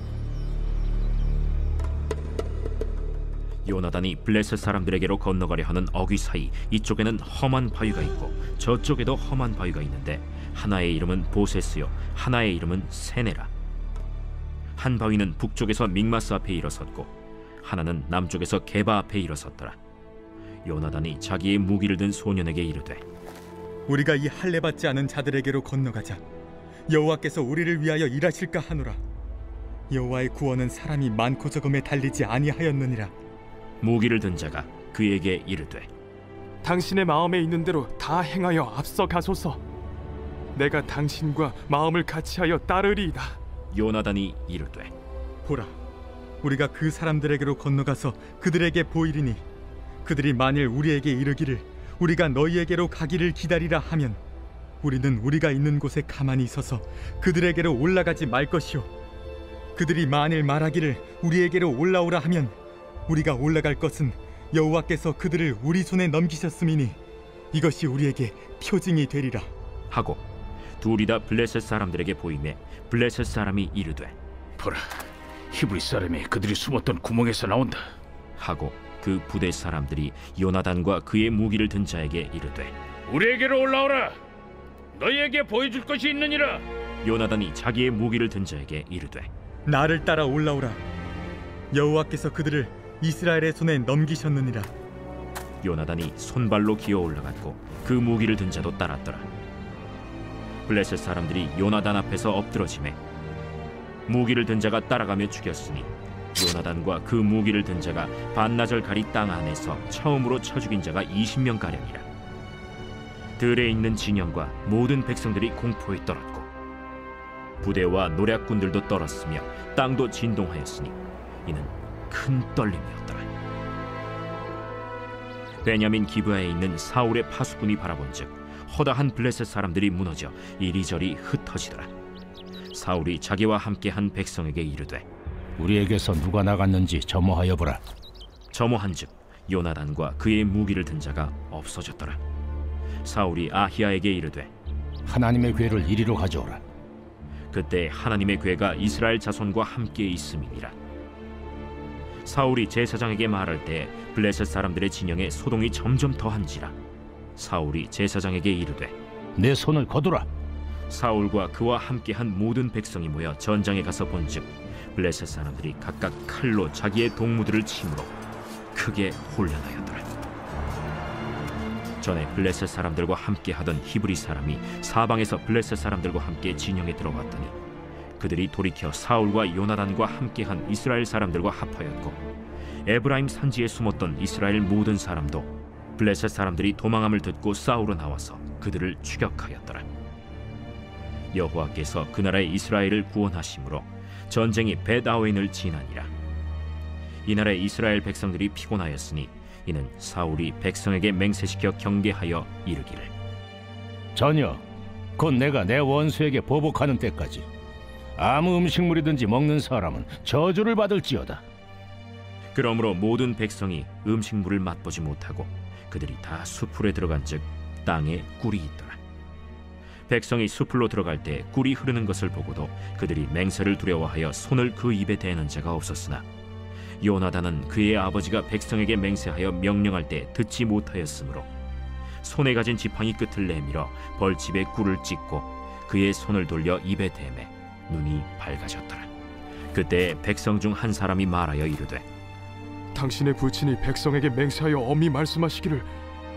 요나단이 블레셋 사람들에게로 건너가려 하는 어귀 사이 이쪽에는 험한 바위가 있고 저쪽에도 험한 바위가 있는데 하나의 이름은 보세스요 하나의 이름은 세네라. 한 바위는 북쪽에서 믹마스 앞에 일어섰고 하나는 남쪽에서 게바 앞에 일어섰더라. 요나단이 자기의 무기를 든 소년에게 이르되 우리가 이 할례받지 않은 자들에게로 건너가자. 여호와께서 우리를 위하여 일하실까 하노라. 여호와의 구원은 사람이 많고 적음에 달리지 아니하였느니라. 무기를 든 자가 그에게 이르되 당신의 마음에 있는 대로 다 행하여 앞서 가소서. 내가 당신과 마음을 같이하여 따르리이다. 요나단이 이르되 보라, 우리가 그 사람들에게로 건너가서 그들에게 보이리니 그들이 만일 우리에게 이르기를 우리가 너희에게로 가기를 기다리라 하면 우리는 우리가 있는 곳에 가만히 있어서 그들에게로 올라가지 말 것이요 그들이 만일 말하기를 우리에게로 올라오라 하면 우리가 올라갈 것은 여호와께서 그들을 우리 손에 넘기셨음이니 이것이 우리에게 표징이 되리라 하고 둘이 다 블레셋 사람들에게 보이매 블레셋 사람이 이르되 보라, 히브리 사람이 그들이 숨었던 구멍에서 나온다 하고 그 부대 사람들이 요나단과 그의 무기를 든 자에게 이르되 우리에게로 올라오라. 너희에게 보여줄 것이 있느니라. 요나단이 자기의 무기를 든 자에게 이르되 나를 따라 올라오라. 여호와께서 그들을 이스라엘의 손에 넘기셨느니라. 요나단이 손발로 기어 올라갔고 그 무기를 든 자도 따랐더라. 블레셋 사람들이 요나단 앞에서 엎드러지매 무기를 든 자가 따라가며 죽였으니 요나단과 그 무기를 든 자가 반나절 가리 땅 안에서 처음으로 쳐 죽인 자가 20명 가량이라. 들에 있는 진영과 모든 백성들이 공포에 떨었고 부대와 노략군들도 떨었으며 땅도 진동하였으니 이는 큰 떨림이었더라. 베냐민 기브아에 있는 사울의 파수꾼이 바라본즉 허다한 블레셋 사람들이 무너져 이리저리 흩어지더라. 사울이 자기와 함께한 백성에게 이르되 우리에게서 누가 나갔는지 점호하여 보라. 점호한즉 요나단과 그의 무기를 든 자가 없어졌더라. 사울이 아히야에게 이르되 하나님의 궤를 이리로 가져오라. 그때 하나님의 궤가 이스라엘 자손과 함께 있음이니라. 사울이 제사장에게 말할 때 블레셋 사람들의 진영에 소동이 점점 더한지라. 사울이 제사장에게 이르되 내 손을 거두라. 사울과 그와 함께한 모든 백성이 모여 전장에 가서 본즉 블레셋 사람들이 각각 칼로 자기의 동무들을 치므로 크게 혼란하였더라. 전에 블레셋 사람들과 함께 하던 히브리 사람이 사방에서 블레셋 사람들과 함께 진영에 들어갔더니 그들이 돌이켜 사울과 요나단과 함께한 이스라엘 사람들과 합하였고 에브라임 산지에 숨었던 이스라엘 모든 사람도 블레셋 사람들이 도망함을 듣고 싸우러 나와서 그들을 추격하였더라. 여호와께서 그 나라의 이스라엘을 구원하심으로 전쟁이 벳아웬을 지나니라. 이 나라의 이스라엘 백성들이 피곤하였으니 이는 사울이 백성에게 맹세시켜 경계하여 이르기를 전혀 곧 내가 내 원수에게 보복하는 때까지 아무 음식물이든지 먹는 사람은 저주를 받을지어다. 그러므로 모든 백성이 음식물을 맛보지 못하고 그들이 다 수풀에 들어간즉 땅에 꿀이 있더라. 백성이 수풀로 들어갈 때 꿀이 흐르는 것을 보고도 그들이 맹세를 두려워하여 손을 그 입에 대는 자가 없었으나 요나단은 그의 아버지가 백성에게 맹세하여 명령할 때 듣지 못하였으므로 손에 가진 지팡이 끝을 내밀어 벌집에 꿀을 찍고 그의 손을 돌려 입에 대매 눈이 밝아졌더라. 그때 백성 중 한 사람이 말하여 이르되 당신의 부친이 백성에게 맹세하여 엄히 말씀하시기를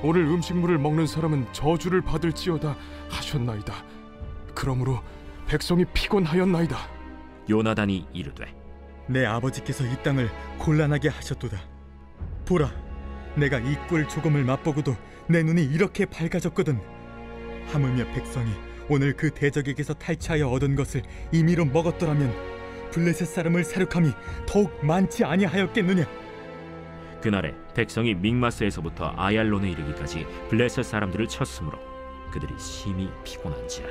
오늘 음식물을 먹는 사람은 저주를 받을지어다 하셨나이다. 그러므로 백성이 피곤하였나이다. 요나단이 이르되 내 아버지께서 이 땅을 곤란하게 하셨도다. 보라, 내가 이 꿀 조금을 맛보고도 내 눈이 이렇게 밝아졌거든. 하물며 백성이 오늘 그 대적에게서 탈취하여 얻은 것을 임의로 먹었더라면 블레셋 사람을 사륙함이 더욱 많지 아니하였겠느냐. 그날에 백성이 믹마스에서부터 아얄론에 이르기까지 블레셋 사람들을 쳤으므로 그들이 심히 피곤한지라.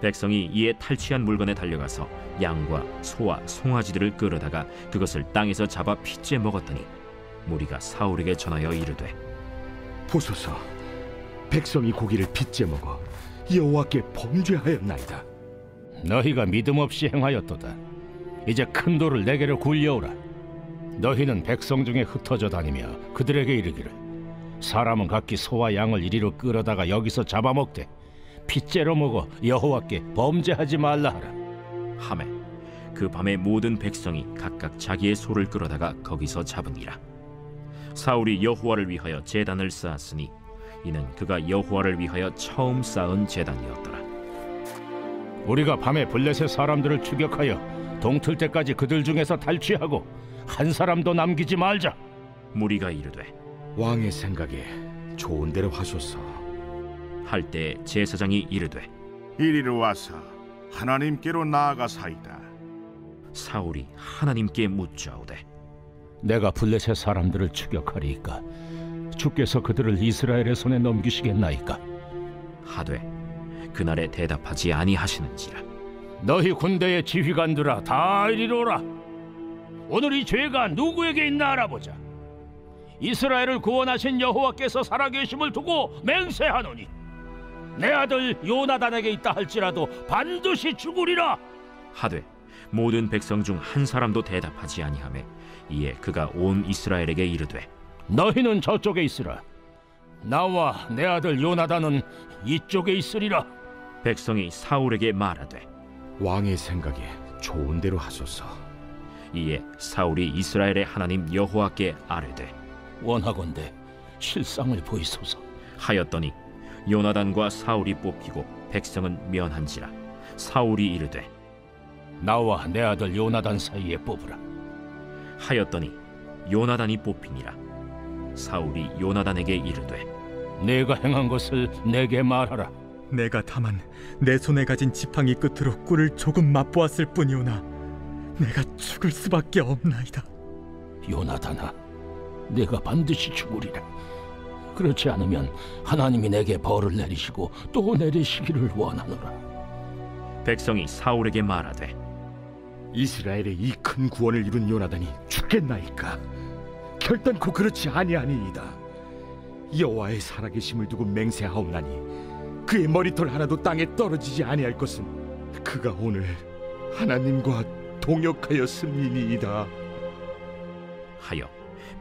백성이 이에 탈취한 물건에 달려가서 양과 소와 송아지들을 끌어다가 그것을 땅에서 잡아 핏째 먹었더니 무리가 사울에게 전하여 이르되 보소서, 백성이 고기를 핏째 먹어 여호와께 범죄하였나이다. 너희가 믿음 없이 행하였도다. 이제 큰 돌을 내게로 굴려오라. 너희는 백성 중에 흩어져 다니며 그들에게 이르기를 사람은 각기 소와 양을 이리로 끌어다가 여기서 잡아먹되 핏째로 먹어 여호와께 범죄하지 말라 하라. 하매 그 밤에 모든 백성이 각각 자기의 소를 끌어다가 거기서 잡으니라. 사울이 여호와를 위하여 제단을 쌓았으니 이는 그가 여호와를 위하여 처음 쌓은 제단이었더라. 우리가 밤에 블레셋 사람들을 추격하여 동틀 때까지 그들 중에서 탈취하고 한 사람도 남기지 말자. 무리가 이르되 왕의 생각에 좋은 대로 하소서 할 때 제사장이 이르되 이리로 와서 하나님께로 나아가사이다. 사울이 하나님께 묻자오되 내가 블레셋 사람들을 추격하리이까 주께서 그들을 이스라엘의 손에 넘기시겠나이까. 하되 그날에 대답하지 아니하시는지라. 너희 군대의 지휘관들아 다 이리로 오라. 오늘 이 죄가 누구에게 있나 알아보자. 이스라엘을 구원하신 여호와께서 살아계심을 두고 맹세하노니 내 아들 요나단에게 있다 할지라도 반드시 죽으리라. 하되 모든 백성 중 한 사람도 대답하지 아니하매 이에 그가 온 이스라엘에게 이르되 너희는 저쪽에 있으라. 나와 내 아들 요나단은 이쪽에 있으리라. 백성이 사울에게 말하되 왕의 생각에 좋은 대로 하소서. 이에 사울이 이스라엘의 하나님 여호와께 아뢰되 원하건대 실상을 보이소서 하였더니 요나단과 사울이 뽑히고 백성은 면한지라. 사울이 이르되 나와 내 아들 요나단 사이에 뽑으라 하였더니 요나단이 뽑히니라. 사울이 요나단에게 이르되 내가 행한 것을 내게 말하라. 내가 다만 내 손에 가진 지팡이 끝으로 꿀을 조금 맛보았을 뿐이오나 내가 죽을 수밖에 없나이다. 요나단아, 내가 반드시 죽으리라. 그렇지 않으면 하나님이 내게 벌을 내리시고 또 내리시기를 원하노라. 백성이 사울에게 말하되 이스라엘의 이 큰 구원을 이룬 요나단이 죽겠나이까. 결단코 그렇지 아니하니이다. 여호와의 살아계심을 두고 맹세하옵나니 그의 머리털 하나도 땅에 떨어지지 아니할 것은 그가 오늘 하나님과 동역하였음이니이다 하여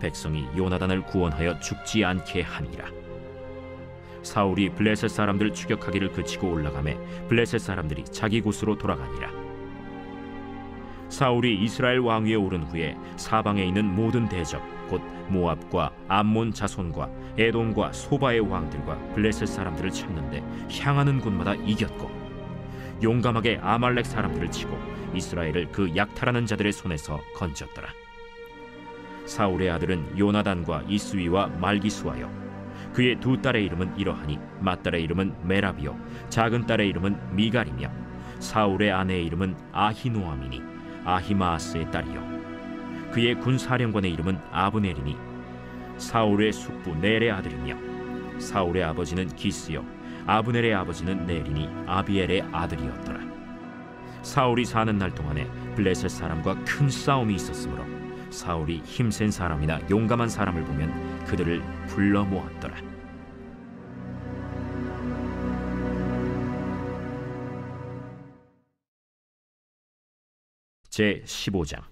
백성이 요나단을 구원하여 죽지 않게 하니라. 사울이 블레셋 사람들 추격하기를 그치고 올라가매 블레셋 사람들이 자기 곳으로 돌아가니라. 사울이 이스라엘 왕위에 오른 후에 사방에 있는 모든 대적 곧 모압과 암몬 자손과 에돔과 소바의 왕들과 블레셋 사람들을 쳤는데 향하는 곳마다 이겼고 용감하게 아말렉 사람들을 치고 이스라엘을 그 약탈하는 자들의 손에서 건졌더라. 사울의 아들은 요나단과 이스위와 말기수하여 그의 두 딸의 이름은 이러하니 맏딸의 이름은 메라비요 작은 딸의 이름은 미갈이며 사울의 아내의 이름은 아히노아미니 아히마아스의 딸이요 그의 군사령관의 이름은 아브넬이니 사울의 숙부 넬의 아들이며 사울의 아버지는 기스요 아브넬의 아버지는 넬이니 아비엘의 아들이었더라. 사울이 사는 날 동안에 블레셋 사람과 큰 싸움이 있었으므로 사울이 힘센 사람이나 용감한 사람을 보면 그들을 불러 모았더라. 제 15장.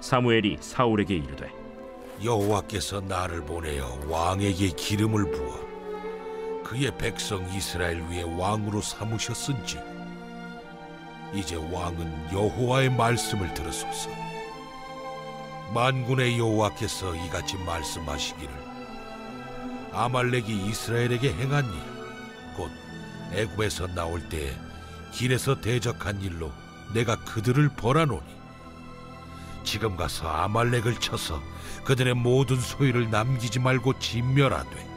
사무엘이 사울에게 이르되 여호와께서 나를 보내어 왕에게 기름을 부어 그의 백성 이스라엘 위에 왕으로 삼으셨은지 이제 왕은 여호와의 말씀을 들으소서. 만군의 여호와께서 이같이 말씀하시기를 아말렉이 이스라엘에게 행한 일, 곧 애굽에서 나올 때에 길에서 대적한 일로 내가 그들을 벌하노니 지금 가서 아말렉을 쳐서 그들의 모든 소유를 남기지 말고 진멸하되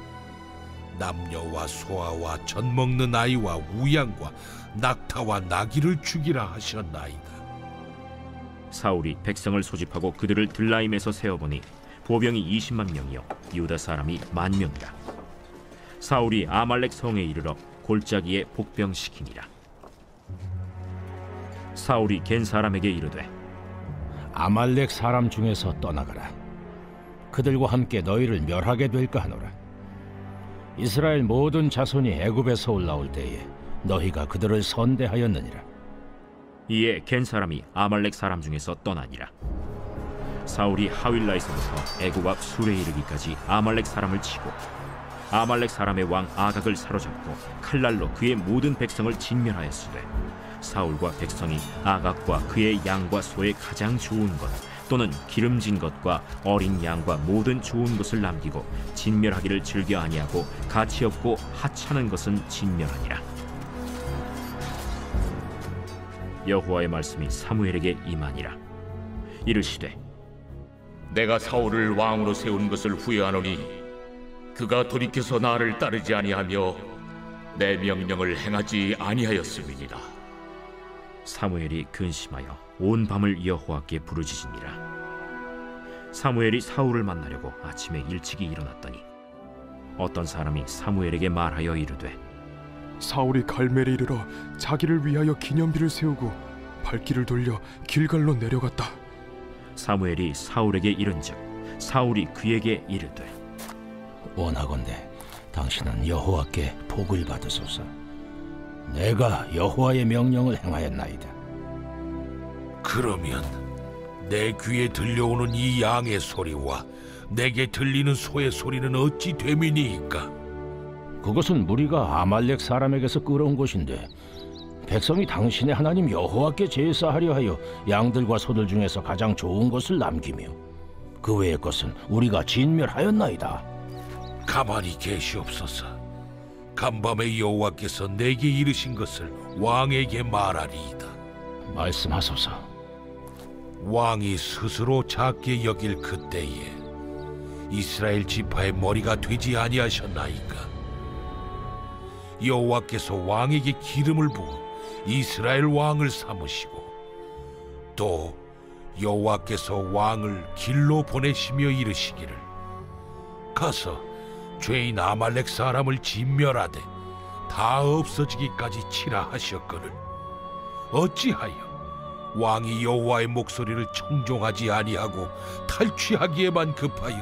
남녀와 소아와 젖먹는 아이와 우양과 낙타와 나귀를 죽이라 하셨나이다. 사울이 백성을 소집하고 그들을 들라임에서 세어보니 보병이 20만 명이요 유다 사람이 10,000명이라. 사울이 아말렉 성에 이르러 골짜기에 복병시키니라. 사울이 겐 사람에게 이르되 아말렉 사람 중에서 떠나가라. 그들과 함께 너희를 멸하게 될까 하노라. 이스라엘 모든 자손이 애굽에서 올라올 때에 너희가 그들을 선대하였느니라. 이에 겐 사람이 아말렉 사람 중에서 떠나니라. 사울이 하윌라에서부터 애굽 앞 술에 이르기까지 아말렉 사람을 치고 아말렉 사람의 왕 아각을 사로잡고 칼날로 그의 모든 백성을 진멸하였으되 사울과 백성이 아각과 그의 양과 소의 가장 좋은 것 또는 기름진 것과 어린 양과 모든 좋은 것을 남기고 진멸하기를 즐겨 아니하고 가치 없고 하찮은 것은 진멸하니라. 여호와의 말씀이 사무엘에게 임하니라. 이르시되 내가 사울을 왕으로 세운 것을 후회하노니 그가 돌이켜서 나를 따르지 아니하며 내 명령을 행하지 아니하였음이니라. 사무엘이 근심하여 온 밤을 여호와께 부르짖으니라. 사무엘이 사울을 만나려고 아침에 일찍이 일어났더니 어떤 사람이 사무엘에게 말하여 이르되 사울이 갈멜에 이르러 자기를 위하여 기념비를 세우고 발길을 돌려 길갈로 내려갔다. 사무엘이 사울에게 이른즉 사울이 그에게 이르되 원하건대 당신은 여호와께 복을 받으소서. 내가 여호와의 명령을 행하였나이다. 그러면 내 귀에 들려오는 이 양의 소리와 내게 들리는 소의 소리는 어찌 됨이니이까? 그것은 무리가 아말렉 사람에게서 끌어온 것인데 백성이 당신의 하나님 여호와께 제사하려 하여 양들과 소들 중에서 가장 좋은 것을 남기며 그 외의 것은 우리가 진멸하였나이다. 가만히 계시옵소서. 간밤에 여호와께서 내게 이르신 것을 왕에게 말하리이다. 말씀하소서. 왕이 스스로 작게 여길 그때에 이스라엘 지파의 머리가 되지 아니하셨나이까? 여호와께서 왕에게 기름을 부어 이스라엘 왕을 삼으시고 또 여호와께서 왕을 길로 보내시며 이르시기를 가서 죄인 아말렉 사람을 진멸하되 다 없어지기까지 치라 하셨거늘 어찌하여 왕이 여호와의 목소리를 청종하지 아니하고 탈취하기에만 급하여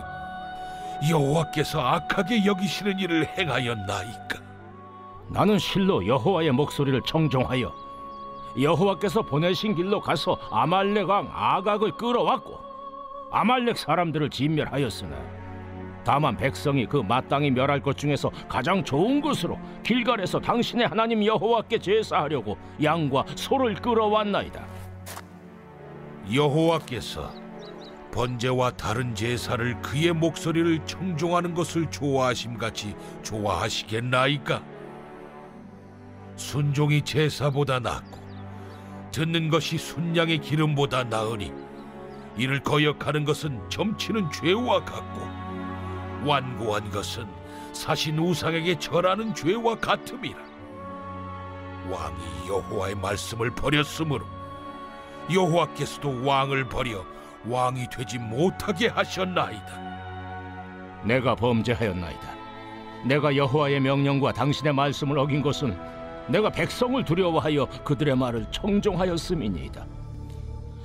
여호와께서 악하게 여기시는 일을 행하였나이까? 나는 실로 여호와의 목소리를 청종하여 여호와께서 보내신 길로 가서 아말렉 왕 아각을 끌어왔고 아말렉 사람들을 진멸하였으나 다만 백성이 그 마땅히 멸할 것 중에서 가장 좋은 것으로 길갈에서 당신의 하나님 여호와께 제사하려고 양과 소를 끌어왔나이다. 여호와께서 번제와 다른 제사를 그의 목소리를 청종하는 것을 좋아하심같이 좋아하시겠나이까? 순종이 제사보다 낫고 듣는 것이 순양의 기름보다 나으니 이를 거역하는 것은 점치는 죄와 같고 완고한 것은 사신 우상에게 절하는 죄와 같음이라. 왕이 여호와의 말씀을 버렸으므로 여호와께서도 왕을 버려 왕이 되지 못하게 하셨나이다. 내가 범죄하였나이다. 내가 여호와의 명령과 당신의 말씀을 어긴 것은 내가 백성을 두려워하여 그들의 말을 청종하였음이니이다.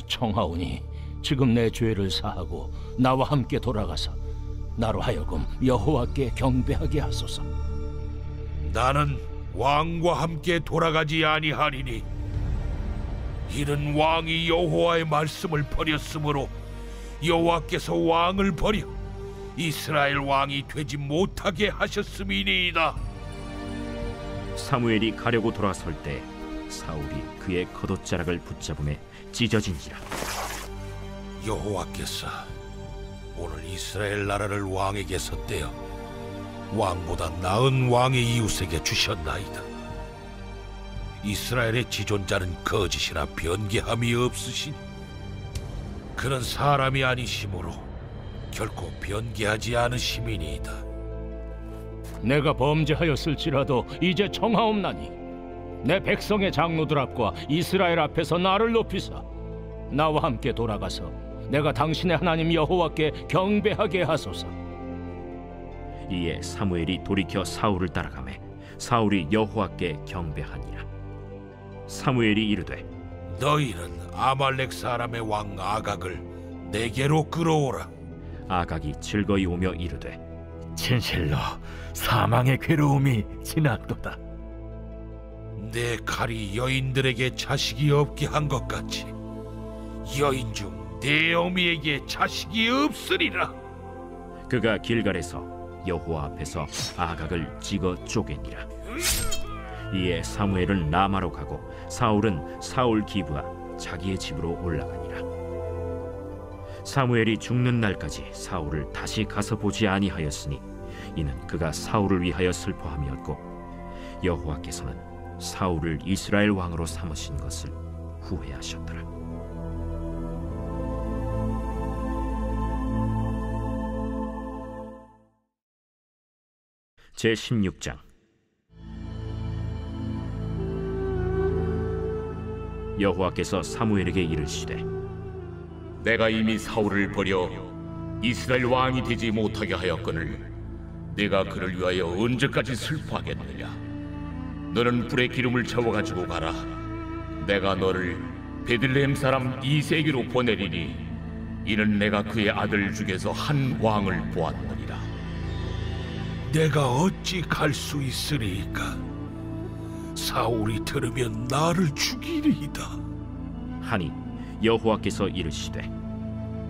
청하오니 지금 내 죄를 사하고 나와 함께 돌아가서 나로 하여금 여호와께 경배하게 하소서. 나는 왕과 함께 돌아가지 아니하리니 이는 왕이 여호와의 말씀을 버렸으므로 여호와께서 왕을 버려 이스라엘 왕이 되지 못하게 하셨음이니이다. 사무엘이 가려고 돌아설 때 사울이 그의 겉옷자락을 붙잡음에 찢어진지라. 여호와께서 오늘 이스라엘 나라를 왕에게서 떼어 왕보다 나은 왕의 이웃에게 주셨나이다. 이스라엘의 지존자는 거짓이나 변개함이 없으시니 그는 사람이 아니시므로 결코 변개하지 않으심이니이다. 내가 범죄하였을지라도 이제 청하옵나니 내 백성의 장로들 앞과 이스라엘 앞에서 나를 높이사 나와 함께 돌아가서 내가 당신의 하나님 여호와께 경배하게 하소서. 이에 사무엘이 돌이켜 사울을 따라가매 사울이 여호와께 경배하니라. 사무엘이 이르되 너희는 아말렉 사람의 왕 아각을 내게로 끌어오라. 아각이 즐거이 오며 이르되 진실로 사망의 괴로움이 지났도다. 내 칼이 여인들에게 자식이 없게 한 것 같이 여인 중 내 어미에게 자식이 없으리라. 그가 길갈에서 여호와 앞에서 아각을 찍어 쪼개니라. 이에 사무엘은 라마로 가고 사울은 사울 기브와 자기의 집으로 올라가니라. 사무엘이 죽는 날까지 사울을 다시 가서 보지 아니하였으니 이는 그가 사울을 위하여 슬퍼함이었고 여호와께서는 사울을 이스라엘 왕으로 삼으신 것을 후회하셨더라. 제16장. 여호와께서 사무엘에게 이르시되 내가 이미 사울을 버려 이스라엘 왕이 되지 못하게 하였거늘 내가 그를 위하여 언제까지 슬퍼하겠느냐. 너는 불에 기름을 채워가지고 가라. 내가 너를 베들레헴 사람 이새에게로 보내리니 이는 내가 그의 아들 중에서 한 왕을 보았느니라. 내가 어찌 갈 수 있으리이까? 사울이 들으면 나를 죽이리이다. 하니 여호와께서 이르시되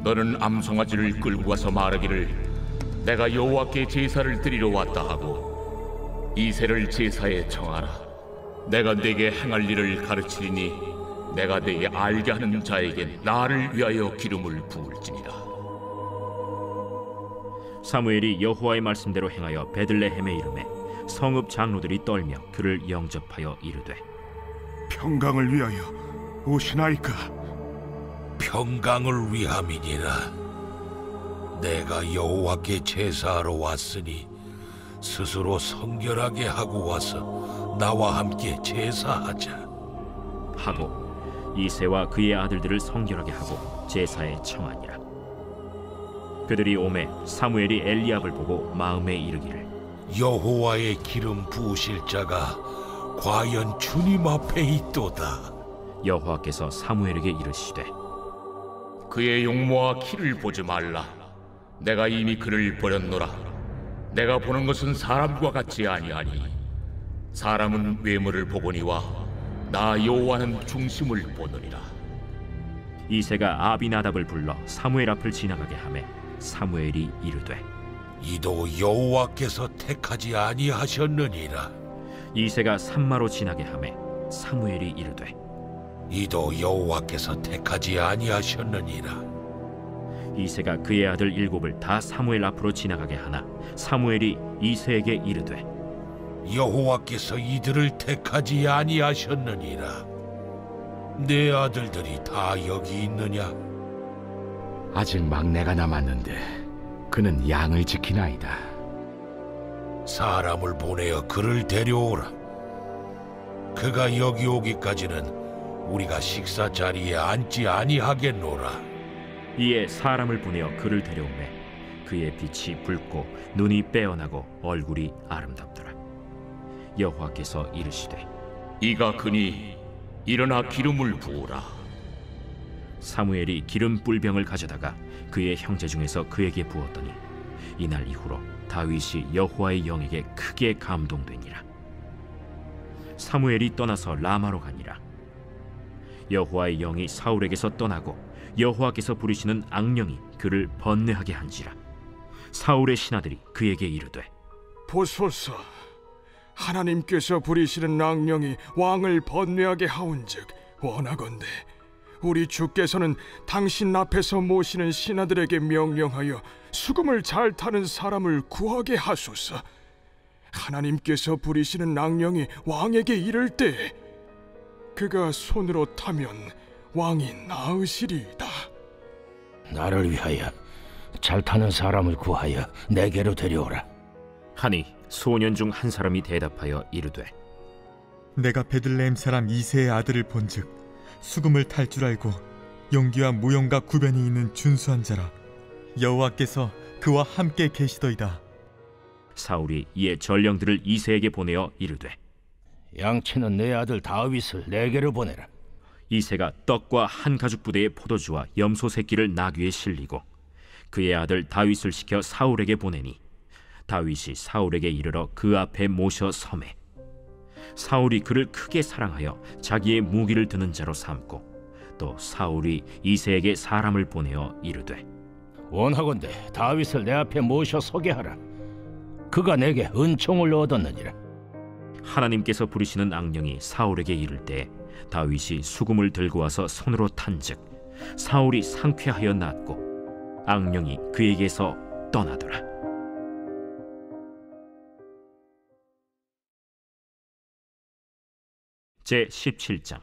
너는 암송아지를 끌고 가서 말하기를 내가 여호와께 제사를 드리러 왔다 하고 이새를 제사에 청하라. 내가 네게 행할 일을 가르치리니 내가 네게 알게 하는 자에게 나를 위하여 기름을 부을지니라. 사무엘이 여호와의 말씀대로 행하여 베들레헴에 이르매 성읍 장로들이 떨며 그를 영접하여 이르되 평강을 위하여 오시나이까? 평강을 위함이니라. 내가 여호와께 제사하러 왔으니 스스로 성결하게 하고 와서 나와 함께 제사하자 하고 이새와 그의 아들들을 성결하게 하고 제사에 청하니라. 그들이 오매 사무엘이 엘리압을 보고 마음에 이르기를 여호와의 기름 부으실 자가 과연 주님 앞에 있도다. 여호와께서 사무엘에게 이르시되 그의 용모와 키를 보지 말라. 내가 이미 그를 버렸노라. 내가 보는 것은 사람과 같지 아니하니 사람은 외모를 보거니와 나 여호와는 중심을 보느니라. 이새가 아비나답을 불러 사무엘 앞을 지나가게 하매 사무엘이 이르되 이도 여호와께서 택하지 아니하셨느니라. 이새가 산마로 지나게 하매 사무엘이 이르되 이도 여호와께서 택하지 아니하셨느니라. 이새가 그의 아들 7을 다 사무엘 앞으로 지나가게 하나 사무엘이 이새에게 이르되 여호와께서 이들을 택하지 아니하셨느니라. 내 아들들이 다 여기 있느냐? 아직 막내가 남았는데 그는 양을 지키나이다. 사람을 보내어 그를 데려오라. 그가 여기 오기까지는 우리가 식사 자리에 앉지 아니하겠노라. 이에 사람을 보내어 그를 데려오매 그의 빛이 붉고 눈이 빼어나고 얼굴이 아름답더라. 여호와께서 이르시되 이가 그니 일어나 기름을 부으라. 사무엘이 기름 뿔병을 가져다가 그의 형제 중에서 그에게 부었더니 이날 이후로 다윗이 여호와의 영에게 크게 감동되니라. 사무엘이 떠나서 라마로 가니라. 여호와의 영이 사울에게서 떠나고 여호와께서 부르시는 악령이 그를 번뇌하게 한지라. 사울의 신하들이 그에게 이르되 보소서, 하나님께서 부리시는 악령이 왕을 번뇌하게 하온즉 원하건대 우리 주께서는 당신 앞에서 모시는 신하들에게 명령하여 수금을 잘 타는 사람을 구하게 하소서. 하나님께서 부리시는 악령이 왕에게 이를 때 그가 손으로 타면 왕이 나으시리이다. 나를 위하여 잘 타는 사람을 구하여 내게로 데려오라. 하니 소년 중 한 사람이 대답하여 이르되 내가 베들레헴 사람 이새의 아들을 본즉 수금을 탈 줄 알고 용기와 무용과 구변이 있는 준수한 자라. 여호와께서 그와 함께 계시더이다. 사울이 이에 전령들을 이새에게 보내어 이르되 양치는 내 아들 다윗을 내게로 보내라. 이새가 떡과 한 가죽 부대의 포도주와 염소 새끼를 나귀에 실리고 그의 아들 다윗을 시켜 사울에게 보내니 다윗이 사울에게 이르러 그 앞에 모셔 서매 사울이 그를 크게 사랑하여 자기의 무기를 드는 자로 삼고 또 사울이 이새에게 사람을 보내어 이르되 원하건대 다윗을 내 앞에 모셔 서게 하라. 그가 내게 은총을 얻었느니라. 하나님께서 부리시는 악령이 사울에게 이를 때 다윗이 수금을 들고 와서 손으로 탄즉 사울이 상쾌하여 낫고 악령이 그에게서 떠나더라. 제 17장.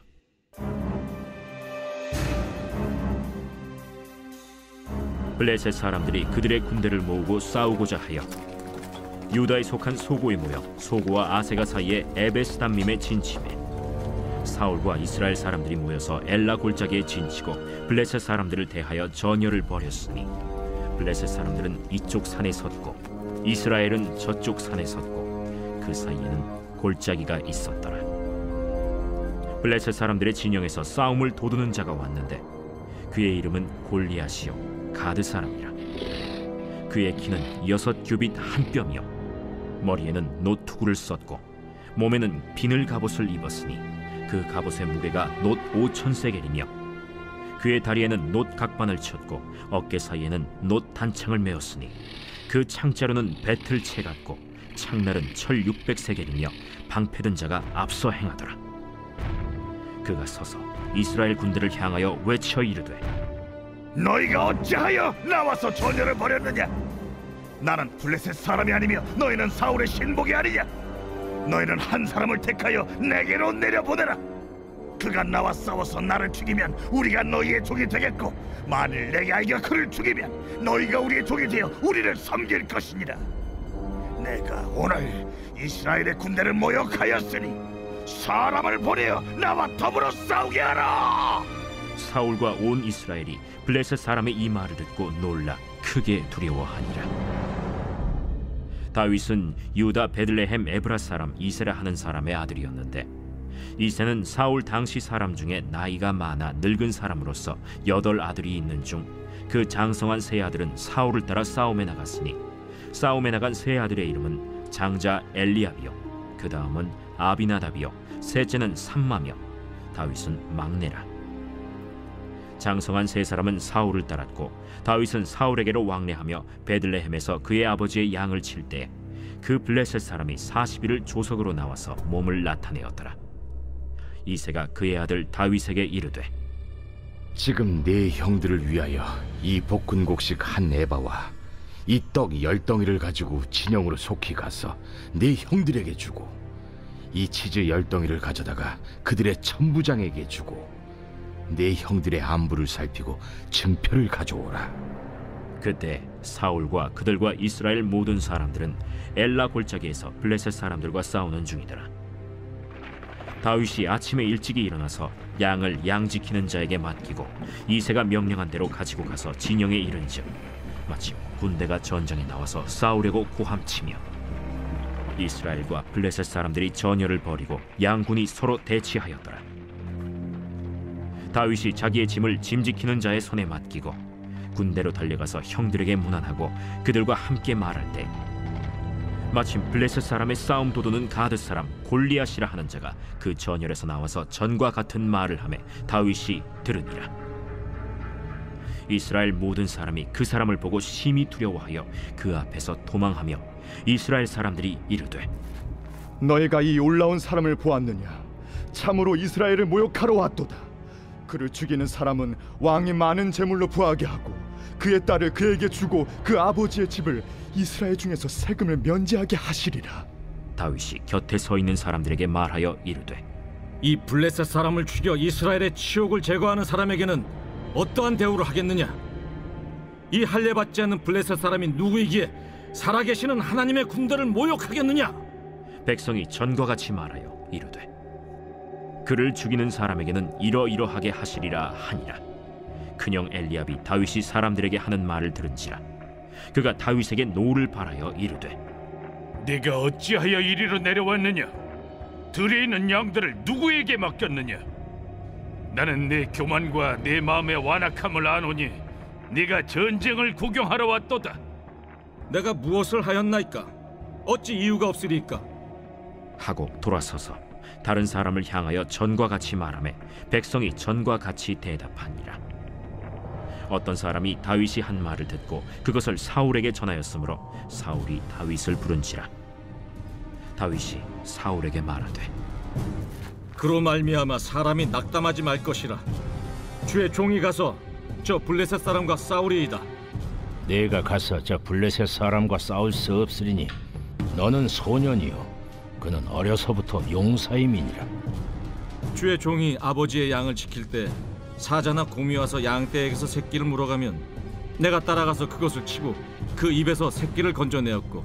블레셋 사람들이 그들의 군대를 모으고 싸우고자 하여 유다에 속한 소고에 모여 소고와 아세가 사이에 에베스담밈에 진침해 사울과 이스라엘 사람들이 모여서 엘라 골짜기에 진치고 블레셋 사람들을 대하여 전열을 벌였으니 블레셋 사람들은 이쪽 산에 섰고 이스라엘은 저쪽 산에 섰고 그 사이에는 골짜기가 있었더라. 블레셋 사람들의 진영에서 싸움을 도두는 자가 왔는데 그의 이름은 골리앗이요 가드 사람이라. 그의 키는 6규빗 한 뼘이요 머리에는 노투구를 썼고 몸에는 비늘 갑옷을 입었으니 그 갑옷의 무게가 놋 5,000세겔이며 그의 다리에는 놋 각반을 쳤고 어깨 사이에는 놋 단창을 메었으니 그 창자루는 배틀채 같고 창날은 철 600세겔이며 방패든 자가 앞서 행하더라. 그가 서서 이스라엘 군대를 향하여 외쳐 이르되 너희가 어찌하여 나와서 전열을 벌였느냐? 나는 블레셋 사람이 아니며 너희는 사울의 신복이 아니냐? 너희는 한 사람을 택하여 내게로 내려보내라. 그가 나와 싸워서 나를 죽이면 우리가 너희의 종이 되겠고 만일 내게 아이가 그를 죽이면 너희가 우리의 종이 되어 우리를 섬길 것이니라. 내가 오늘 이스라엘의 군대를 모욕하였으니 사람을 보내어 나와 더불어 싸우게 하라. 사울과 온 이스라엘이 블레셋 사람의 이 말을 듣고 놀라 크게 두려워하니라. 다윗은 유다 베들레헴 에브라 사람 이세라 하는 사람의 아들이었는데 이세는 사울 당시 사람 중에 나이가 많아 늙은 사람으로서 8 아들이 있는 중 그 장성한 세 아들은 사울을 따라 싸움에 나갔으니 싸움에 나간 세 아들의 이름은 장자 엘리압이요 그 다음은 아비나답이요 셋째는 삼마며 다윗은 막내라. 장성한 세 사람은 사울을 따랐고 다윗은 사울에게로 왕래하며 베들레헴에서 그의 아버지의 양을 칠 때 그 블레셋 사람이 40일을 조석으로 나와서 몸을 나타내었더라. 이새가 그의 아들 다윗에게 이르되 지금 네 형들을 위하여 이 볶은곡식 한 에바와 이 떡 10덩이를 가지고 진영으로 속히 가서 네 형들에게 주고 이 치즈 10덩이를 가져다가 그들의 천부장에게 주고 네 형들의 안부를 살피고 증표를 가져오라. 그때 사울과 그들과 이스라엘 모든 사람들은 엘라 골짜기에서 블레셋 사람들과 싸우는 중이더라. 다윗이 아침에 일찍이 일어나서 양을 양 지키는 자에게 맡기고 이새가 명령한 대로 가지고 가서 진영에 이른즉 마침 군대가 전장에 나와서 싸우려고 고함치며 이스라엘과 블레셋 사람들이 전열을 벌이고 양군이 서로 대치하였더라. 다윗이 자기의 짐을 짐 지키는 자의 손에 맡기고 군대로 달려가서 형들에게 문안하고 그들과 함께 말할 때 마침 블레셋 사람의 싸움 도두는 가드 사람 골리앗이라 하는 자가 그 전열에서 나와서 전과 같은 말을 하매 다윗이 들으니라. 이스라엘 모든 사람이 그 사람을 보고 심히 두려워하여 그 앞에서 도망하며 이스라엘 사람들이 이르되 너희가 이 올라온 사람을 보았느냐? 참으로 이스라엘을 모욕하러 왔도다. 그를 죽이는 사람은 왕이 많은 재물로 부하게 하고 그의 딸을 그에게 주고 그 아버지의 집을 이스라엘 중에서 세금을 면제하게 하시리라. 다윗이 곁에 서 있는 사람들에게 말하여 이르되, 이 블레셋 사람을 죽여 이스라엘의 치욕을 제거하는 사람에게는 어떠한 대우를 하겠느냐? 이 할례받지 않는 블레셋 사람이 누구이기에 살아계시는 하나님의 군대를 모욕하겠느냐? 백성이 전과 같이 말하여 이르되, 그를 죽이는 사람에게는 이러이러하게 하시리라 하니라. 큰형 엘리압이 다윗이 사람들에게 하는 말을 들은지라 그가 다윗에게 노를 바라여 이르되, 네가 어찌하여 이리로 내려왔느냐? 들에 있는 양들을 누구에게 맡겼느냐? 나는 내 교만과 내 마음의 완악함을 아노니 네가 전쟁을 구경하러 왔도다. 내가 무엇을 하였나이까? 어찌 이유가 없으리까? 하고 돌아서서 다른 사람을 향하여 전과 같이 말하매 백성이 전과 같이 대답하니라. 어떤 사람이 다윗이 한 말을 듣고 그것을 사울에게 전하였으므로 사울이 다윗을 부른지라. 다윗이 사울에게 말하되, 그로 말미암아 사람이 낙담하지 말 것이라. 주의 종이 가서 저 블레셋 사람과 싸우리이다. 내가 가서 저 블레셋 사람과 싸울 수 없으리니 너는 소년이요 그는 어려서부터 용사임이니라. 주의 종이 아버지의 양을 지킬 때 사자나 곰이 와서 양떼에게서 새끼를 물어가면 내가 따라가서 그것을 치고 그 입에서 새끼를 건져내었고,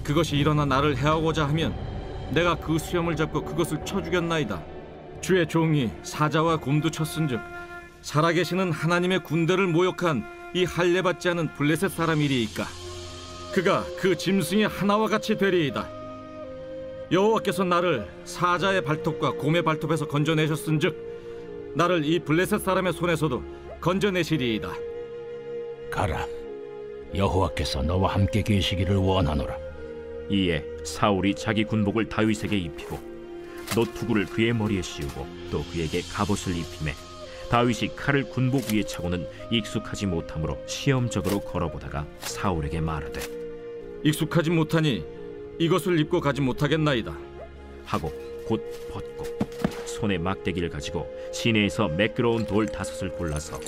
그것이 일어나 나를 해하고자 하면 내가 그 수염을 잡고 그것을 쳐 죽였나이다. 주의 종이 사자와 곰도 쳤은즉 살아계시는 하나님의 군대를 모욕한 이 할례받지 않은 블레셋 사람이리이까? 그가 그 짐승의 하나와 같이 되리이다. 여호와께서 나를 사자의 발톱과 곰의 발톱에서 건져내셨은즉 나를 이 블레셋 사람의 손에서도 건져내시리이다. 가라, 여호와께서 너와 함께 계시기를 원하노라. 이에 사울이 자기 군복을 다윗에게 입히고 노투구를 그의 머리에 씌우고 또 그에게 갑옷을 입히매 다윗이 칼을 군복 위에 차고는 익숙하지 못하므로 시험적으로 걸어보다가 사울에게 말하되, 익숙하지 못하니 이것을 입고 가지 못하겠나이다 하고 곧 벗고 손에 막대기를 가지고 시내에서 매끄러운 돌 5을 골라서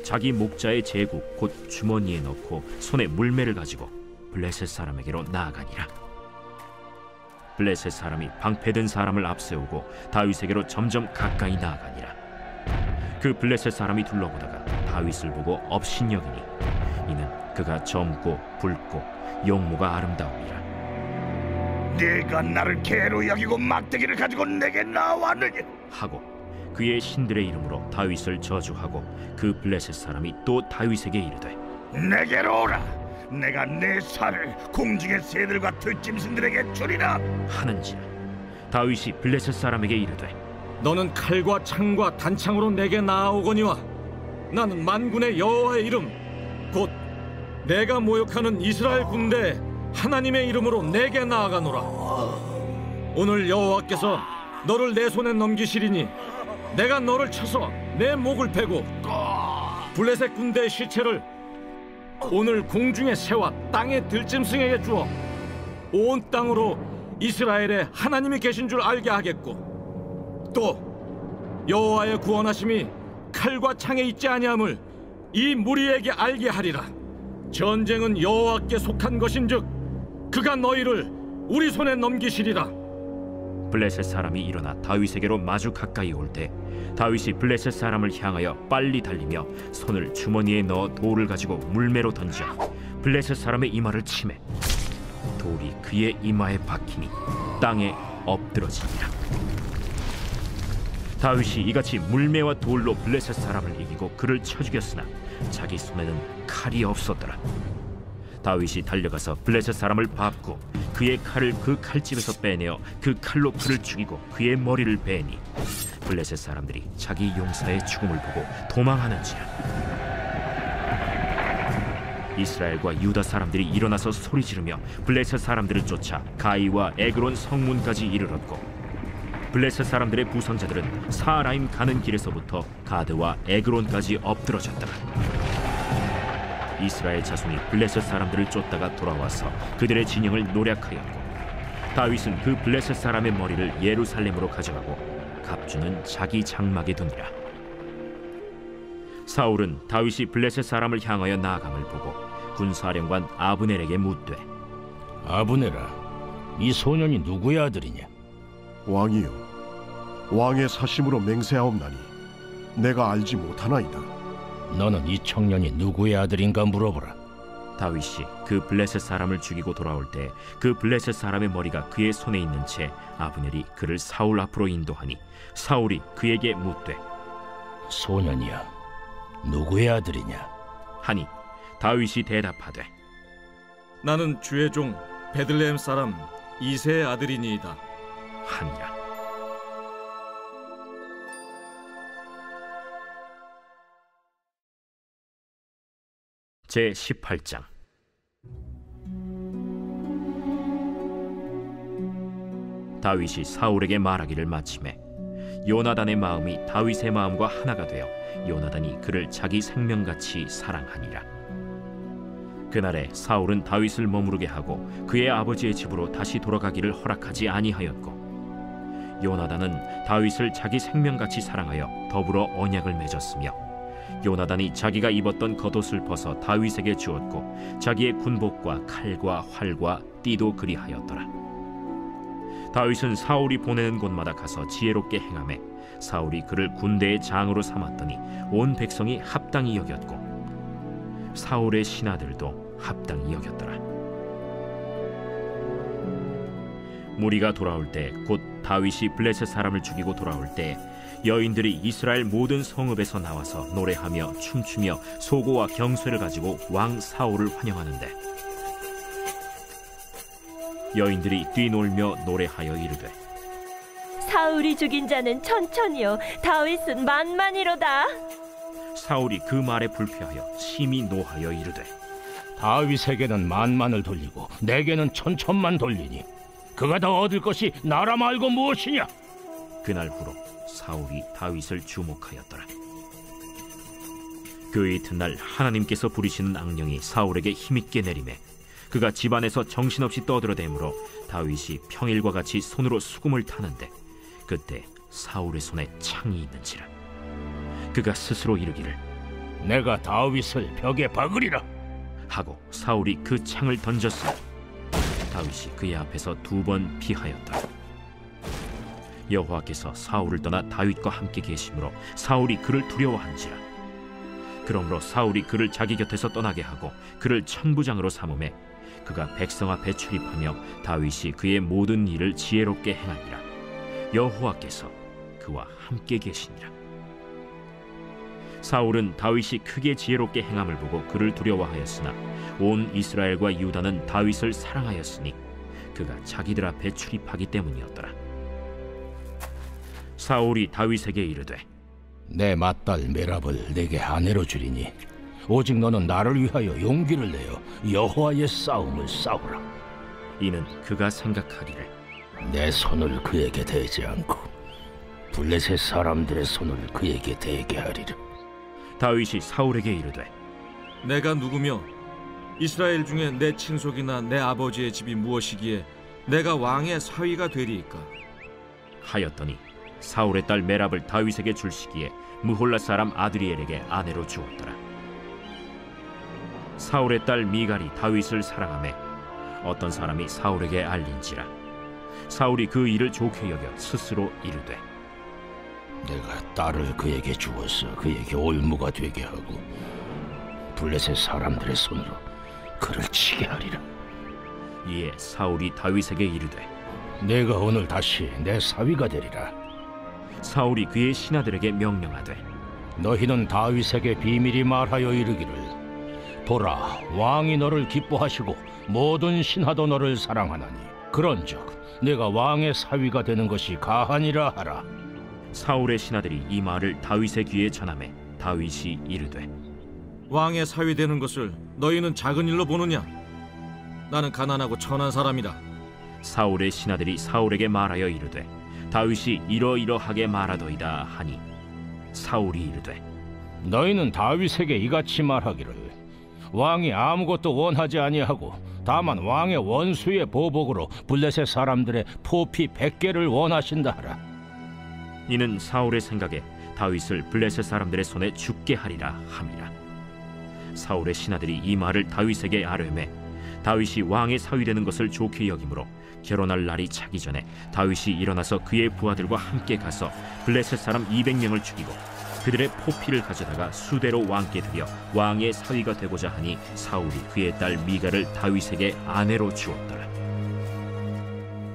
자기 목자의 제국 곧 주머니에 넣고 손에 물매를 가지고 블레셋 사람에게로 나아가니라. 블레셋 사람이 방패든 사람을 앞세우고 다윗에게로 점점 가까이 나아가니라. 그 블레셋 사람이 둘러보다가 다윗을 보고 업신여기니 이는 그가 젊고 붉고 용모가 아름다움이라. 네가 나를 개로 여기고 막대기를 가지고 내게 나왔느냐? 하고 그의 신들의 이름으로 다윗을 저주하고 그 블레셋 사람이 또 다윗에게 이르되, 내게로 오라. 내가 내 살을 공중의 새들과 들짐승들에게 주리라 하는지라. 다윗이 블레셋 사람에게 이르되, 너는 칼과 창과 단창으로 내게 나아오거니와 나는 만군의 여호와의 이름 곧 내가 모욕하는 이스라엘 군대 하나님의 이름으로 내게 나아가노라. 오늘 여호와께서 너를 내 손에 넘기시리니 내가 너를 쳐서 내 목을 베고 블레셋 군대의 시체를 오늘 공중의 새와 땅의 들짐승에게 주어 온 땅으로 이스라엘에 하나님이 계신 줄 알게 하겠고, 또 여호와의 구원하심이 칼과 창에 있지 아니함을 이 무리에게 알게 하리라. 전쟁은 여호와께 속한 것인즉 그가 너희를 우리 손에 넘기시리라. 블레셋 사람이 일어나 다윗에게로 마주 가까이 올 때 다윗이 블레셋 사람을 향하여 빨리 달리며 손을 주머니에 넣어 돌을 가지고 물매로 던져 블레셋 사람의 이마를 치매 돌이 그의 이마에 박히니 땅에 엎드러지니라. 다윗이 이같이 물매와 돌로 블레셋 사람을 이기고 그를 쳐 죽였으나 자기 손에는 칼이 없었더라. 다윗이 달려가서 블레셋 사람을 밟고 그의 칼을 그 칼집에서 빼내어 그 칼로 그를 죽이고 그의 머리를 베니 블레셋 사람들이 자기 용사의 죽음을 보고 도망하는지라. 이스라엘과 유다 사람들이 일어나서 소리 지르며 블레셋 사람들을 쫓아 가이와 에그론 성문까지 이르렀고, 블레셋 사람들의 부상자들은 사라임 가는 길에서부터 가드와 에그론까지 엎드러졌더라. 이스라엘 자손이 블레셋 사람들을 쫓다가 돌아와서 그들의 진영을 노략하였고, 다윗은 그 블레셋 사람의 머리를 예루살렘으로 가져가고 갑주는 자기 장막에 두니라. 사울은 다윗이 블레셋 사람을 향하여 나아감을 보고 군사령관 아브넬에게 묻되, 아브넬아, 이 소년이 누구의 아들이냐? 왕이요, 왕의 사심으로 맹세하옵나니 내가 알지 못하나이다. 너는 이 청년이 누구의 아들인가 물어보라. 다윗이 그 블레셋 사람을 죽이고 돌아올 때 그 블레셋 사람의 머리가 그의 손에 있는 채 아브넬이 그를 사울 앞으로 인도하니 사울이 그에게 묻되, 소년이야, 누구의 아들이냐? 하니 다윗이 대답하되, 나는 주의 종 베들레헴 사람 이새의 아들이니이다 하니라. 제 18장. 다윗이 사울에게 말하기를 마치매 요나단의 마음이 다윗의 마음과 하나가 되어 요나단이 그를 자기 생명같이 사랑하니라. 그날에 사울은 다윗을 머무르게 하고 그의 아버지의 집으로 다시 돌아가기를 허락하지 아니하였고, 요나단은 다윗을 자기 생명같이 사랑하여 더불어 언약을 맺었으며, 요나단이 자기가 입었던 겉옷을 벗어 다윗에게 주었고 자기의 군복과 칼과 활과 띠도 그리하였더라. 다윗은 사울이 보내는 곳마다 가서 지혜롭게 행하매 사울이 그를 군대의 장으로 삼았더니 온 백성이 합당히 여겼고 사울의 신하들도 합당히 여겼더라. 무리가 돌아올 때 곧 다윗이 블레셋 사람을 죽이고 돌아올 때 여인들이 이스라엘 모든 성읍에서 나와서 노래하며 춤추며 소고와 경쇠를 가지고 왕 사울을 환영하는데, 여인들이 뛰놀며 노래하여 이르되, 사울이 죽인 자는 천천히요 다윗은 만만이로다. 사울이 그 말에 불쾌하여 심히 노하여 이르되, 다윗에게는 만만을 돌리고 내게는 천천만 돌리니 그가 더 얻을 것이 나라 말고 무엇이냐? 그날 후로 사울이 다윗을 주목하였더라. 그 이튿날 하나님께서 부리시는 악령이 사울에게 힘있게 내리매 그가 집안에서 정신없이 떠들어대므로 다윗이 평일과 같이 손으로 수금을 타는데 그때 사울의 손에 창이 있는지라. 그가 스스로 이르기를, 내가 다윗을 벽에 박으리라 하고 사울이 그 창을 던졌으니 다윗이 그의 앞에서 2번 피하였더라. 여호와께서 사울을 떠나 다윗과 함께 계심으로 사울이 그를 두려워한지라. 그러므로 사울이 그를 자기 곁에서 떠나게 하고 그를 천부장으로 삼음에 그가 백성 앞에 출입하며 다윗이 그의 모든 일을 지혜롭게 행하니라. 여호와께서 그와 함께 계시니라. 사울은 다윗이 크게 지혜롭게 행함을 보고 그를 두려워하였으나 온 이스라엘과 유다는 다윗을 사랑하였으니 그가 자기들 앞에 출입하기 때문이었더라. 사울이 다윗에게 이르되, 내 맏딸 메랍을 내게 아내로 주리니 오직 너는 나를 위하여 용기를 내어 여호와의 싸움을 싸우라. 이는 그가 생각하기를, 내 손을 그에게 대지 않고 블레셋 사람들의 손을 그에게 대게 하리라. 다윗이 사울에게 이르되, 내가 누구며 이스라엘 중에 내 친속이나 내 아버지의 집이 무엇이기에 내가 왕의 사위가 되리이까? 하였더니 사울의 딸 메랍을 다윗에게 줄 시기에 무홀라 사람 아드리엘에게 아내로 주었더라. 사울의 딸 미갈이 다윗을 사랑하매 어떤 사람이 사울에게 알린지라. 사울이 그 일을 좋게 여겨 스스로 이르되, 내가 딸을 그에게 주어서 그에게 올무가 되게 하고 블레셋 사람들의 손으로 그를 치게 하리라. 이에 사울이 다윗에게 이르되, 내가 오늘 다시 내 사위가 되리라. 사울이 그의 신하들에게 명령하되, 너희는 다윗에게 비밀히 말하여 이르기를, 보라, 왕이 너를 기뻐하시고 모든 신하도 너를 사랑하나니 그런즉 내가 왕의 사위가 되는 것이 가하니라 하라. 사울의 신하들이 이 말을 다윗의 귀에 전하매 다윗이 이르되, 왕의 사위 되는 것을 너희는 작은 일로 보느냐? 나는 가난하고 천한 사람이라. 사울의 신하들이 사울에게 말하여 이르되, 다윗이 이러이러하게 말하더이다 하니 사울이 이르되, 너희는 다윗에게 이같이 말하기를, 왕이 아무것도 원하지 아니하고 다만 왕의 원수의 보복으로 블레셋 사람들의 포피 100개를 원하신다 하라. 이는 사울의 생각에 다윗을 블레셋 사람들의 손에 죽게 하리라 함이라. 사울의 신하들이 이 말을 다윗에게 아뢰매 다윗이 왕의 사위 되는 것을 좋게 여기므로 결혼할 날이 차기 전에 다윗이 일어나서 그의 부하들과 함께 가서 블레셋 사람 200명을 죽이고 그들의 포피를 가져다가 수대로 왕께 드려 왕의 사위가 되고자 하니 사울이 그의 딸 미갈을 다윗에게 아내로 주었더라.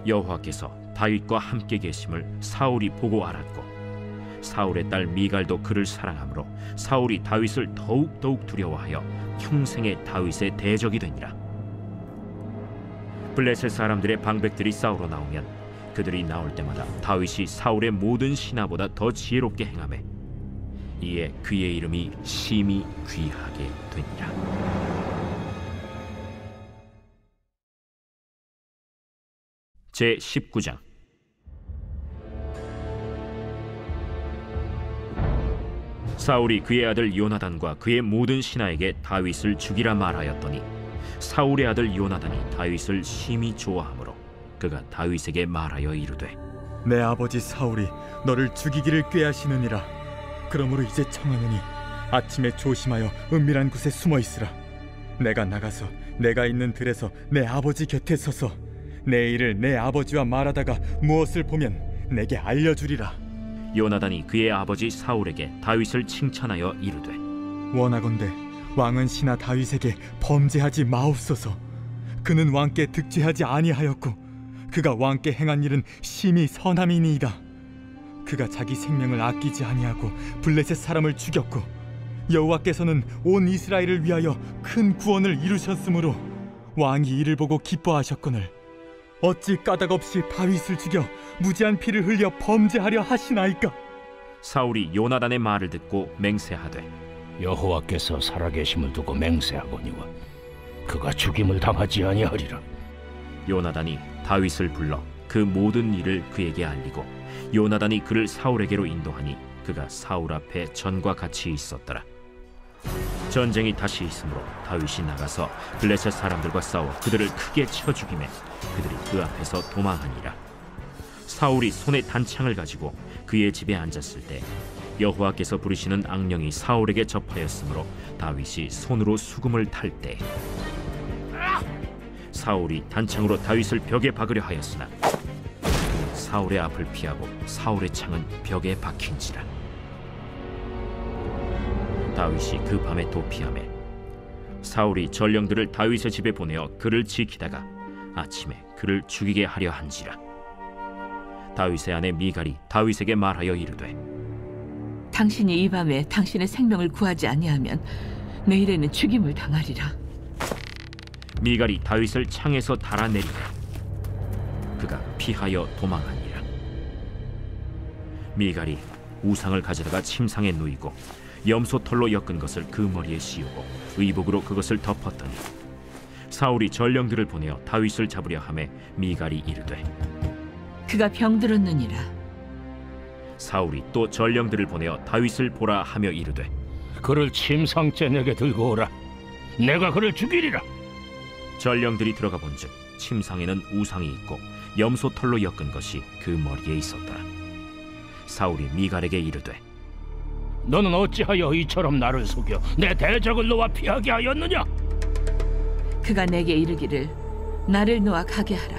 여호와께서 다윗과 함께 계심을 사울이 보고 알았고 사울의 딸 미갈도 그를 사랑하므로 사울이 다윗을 더욱 두려워하여 평생에 다윗의 대적이 되니라. 블레셋 사람들의 방백들이 싸우러 나오면 그들이 나올 때마다 다윗이 사울의 모든 신하보다 더 지혜롭게 행하매 이에 그의 이름이 심히 귀하게 되니라. 제 19장. 사울이 그의 아들 요나단과 그의 모든 신하에게 다윗을 죽이라 말하였더니 사울의 아들 요나단이 다윗을 심히 좋아하므로 그가 다윗에게 말하여 이르되 내 아버지 사울이 너를 죽이기를 꾀하시느니라. 그러므로 이제 청하노니 아침에 조심하여 은밀한 곳에 숨어 있으라. 내가 나가서 내가 있는 들에서 내 아버지 곁에 서서 내 일을 내 아버지와 말하다가 무엇을 보면 내게 알려주리라. 요나단이 그의 아버지 사울에게 다윗을 칭찬하여 이르되 원하건대 왕은 신하 다윗에게 범죄하지 마옵소서. 그는 왕께 득죄하지 아니하였고 그가 왕께 행한 일은 심히 선함이니이다. 그가 자기 생명을 아끼지 아니하고 블레셋 사람을 죽였고 여호와께서는 온 이스라엘을 위하여 큰 구원을 이루셨으므로 왕이 이를 보고 기뻐하셨거늘 어찌 까닭없이 다윗을 죽여 무지한 피를 흘려 범죄하려 하시나이까? 사울이 요나단의 말을 듣고 맹세하되 여호와께서 살아계심을 두고 맹세하거니와 그가 죽임을 당하지 아니하리라. 요나단이 다윗을 불러 그 모든 일을 그에게 알리고 요나단이 그를 사울에게로 인도하니 그가 사울 앞에 전과 같이 있었더라. 전쟁이 다시 있으므로 다윗이 나가서 블레셋 사람들과 싸워 그들을 크게 쳐 죽이매 그들이 그 앞에서 도망하니라. 사울이 손에 단창을 가지고 그의 집에 앉았을 때 여호와께서 부르시는 악령이 사울에게 접하였으므로 다윗이 손으로 수금을 탈 때 사울이 단창으로 다윗을 벽에 박으려 하였으나 사울의 앞을 피하고 사울의 창은 벽에 박힌지라. 다윗이 그 밤에 도피하매 사울이 전령들을 다윗의 집에 보내어 그를 지키다가 아침에 그를 죽이게 하려 한지라. 다윗의 아내 미갈이 다윗에게 말하여 이르되 당신이 이 밤에 당신의 생명을 구하지 아니하면 내일에는 죽임을 당하리라. 미갈이 다윗을 창에서 달아내리되 그가 피하여 도망하니라. 미갈이 우상을 가져다가 침상에 누이고 염소털로 엮은 것을 그 머리에 씌우고 의복으로 그것을 덮었더니 사울이 전령들을 보내어 다윗을 잡으려 하매 미갈이 이르되 그가 병들었느니라. 사울이 또 전령들을 보내어 다윗을 보라 하며 이르되 그를 침상째 내게 들고 오라. 내가 그를 죽이리라. 전령들이 들어가 본즉 침상에는 우상이 있고 염소털로 엮은 것이 그 머리에 있었더라. 사울이 미갈에게 이르되 너는 어찌하여 이처럼 나를 속여 내 대적을 놓아 피하게 하였느냐? 그가 내게 이르기를 나를 놓아 가게 하라.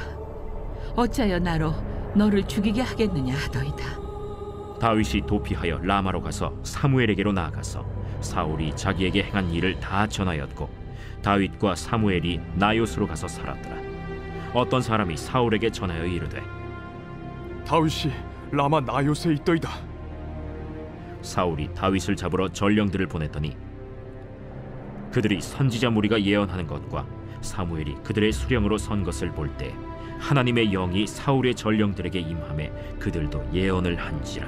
어찌하여 나로 너를 죽이게 하겠느냐 하더이다. 다윗이 도피하여 라마로 가서 사무엘에게로 나아가서 사울이 자기에게 행한 일을 다 전하였고 다윗과 사무엘이 나요스로 가서 살았더라. 어떤 사람이 사울에게 전하여 이르되 다윗이 라마 나요스에 있더이다. 사울이 다윗을 잡으러 전령들을 보냈더니 그들이 선지자 무리가 예언하는 것과 사무엘이 그들의 수령으로 선 것을 볼 때 하나님의 영이 사울의 전령들에게 임하매 그들도 예언을 한지라.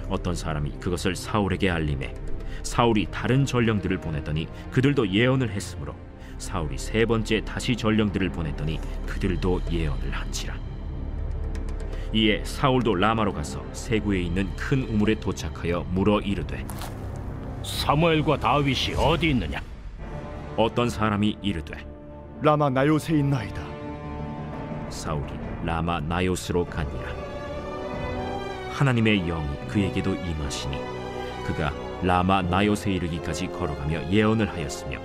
어떤 사람이 그것을 사울에게 알리매 사울이 다른 전령들을 보냈더니 그들도 예언을 했으므로 사울이 세 번째 다시 전령들을 보냈더니 그들도 예언을 한지라. 이에 사울도 라마로 가서 세구에 있는 큰 우물에 도착하여 물어 이르되 사무엘과 다윗이 어디 있느냐? 어떤 사람이 이르되 라마 나요스에 있나이다. 사울이 라마 나요스로 가니라. 하나님의 영이 그에게도 임하시니 그가 라마 나요스에 이르기까지 걸어가며 예언을 하였으며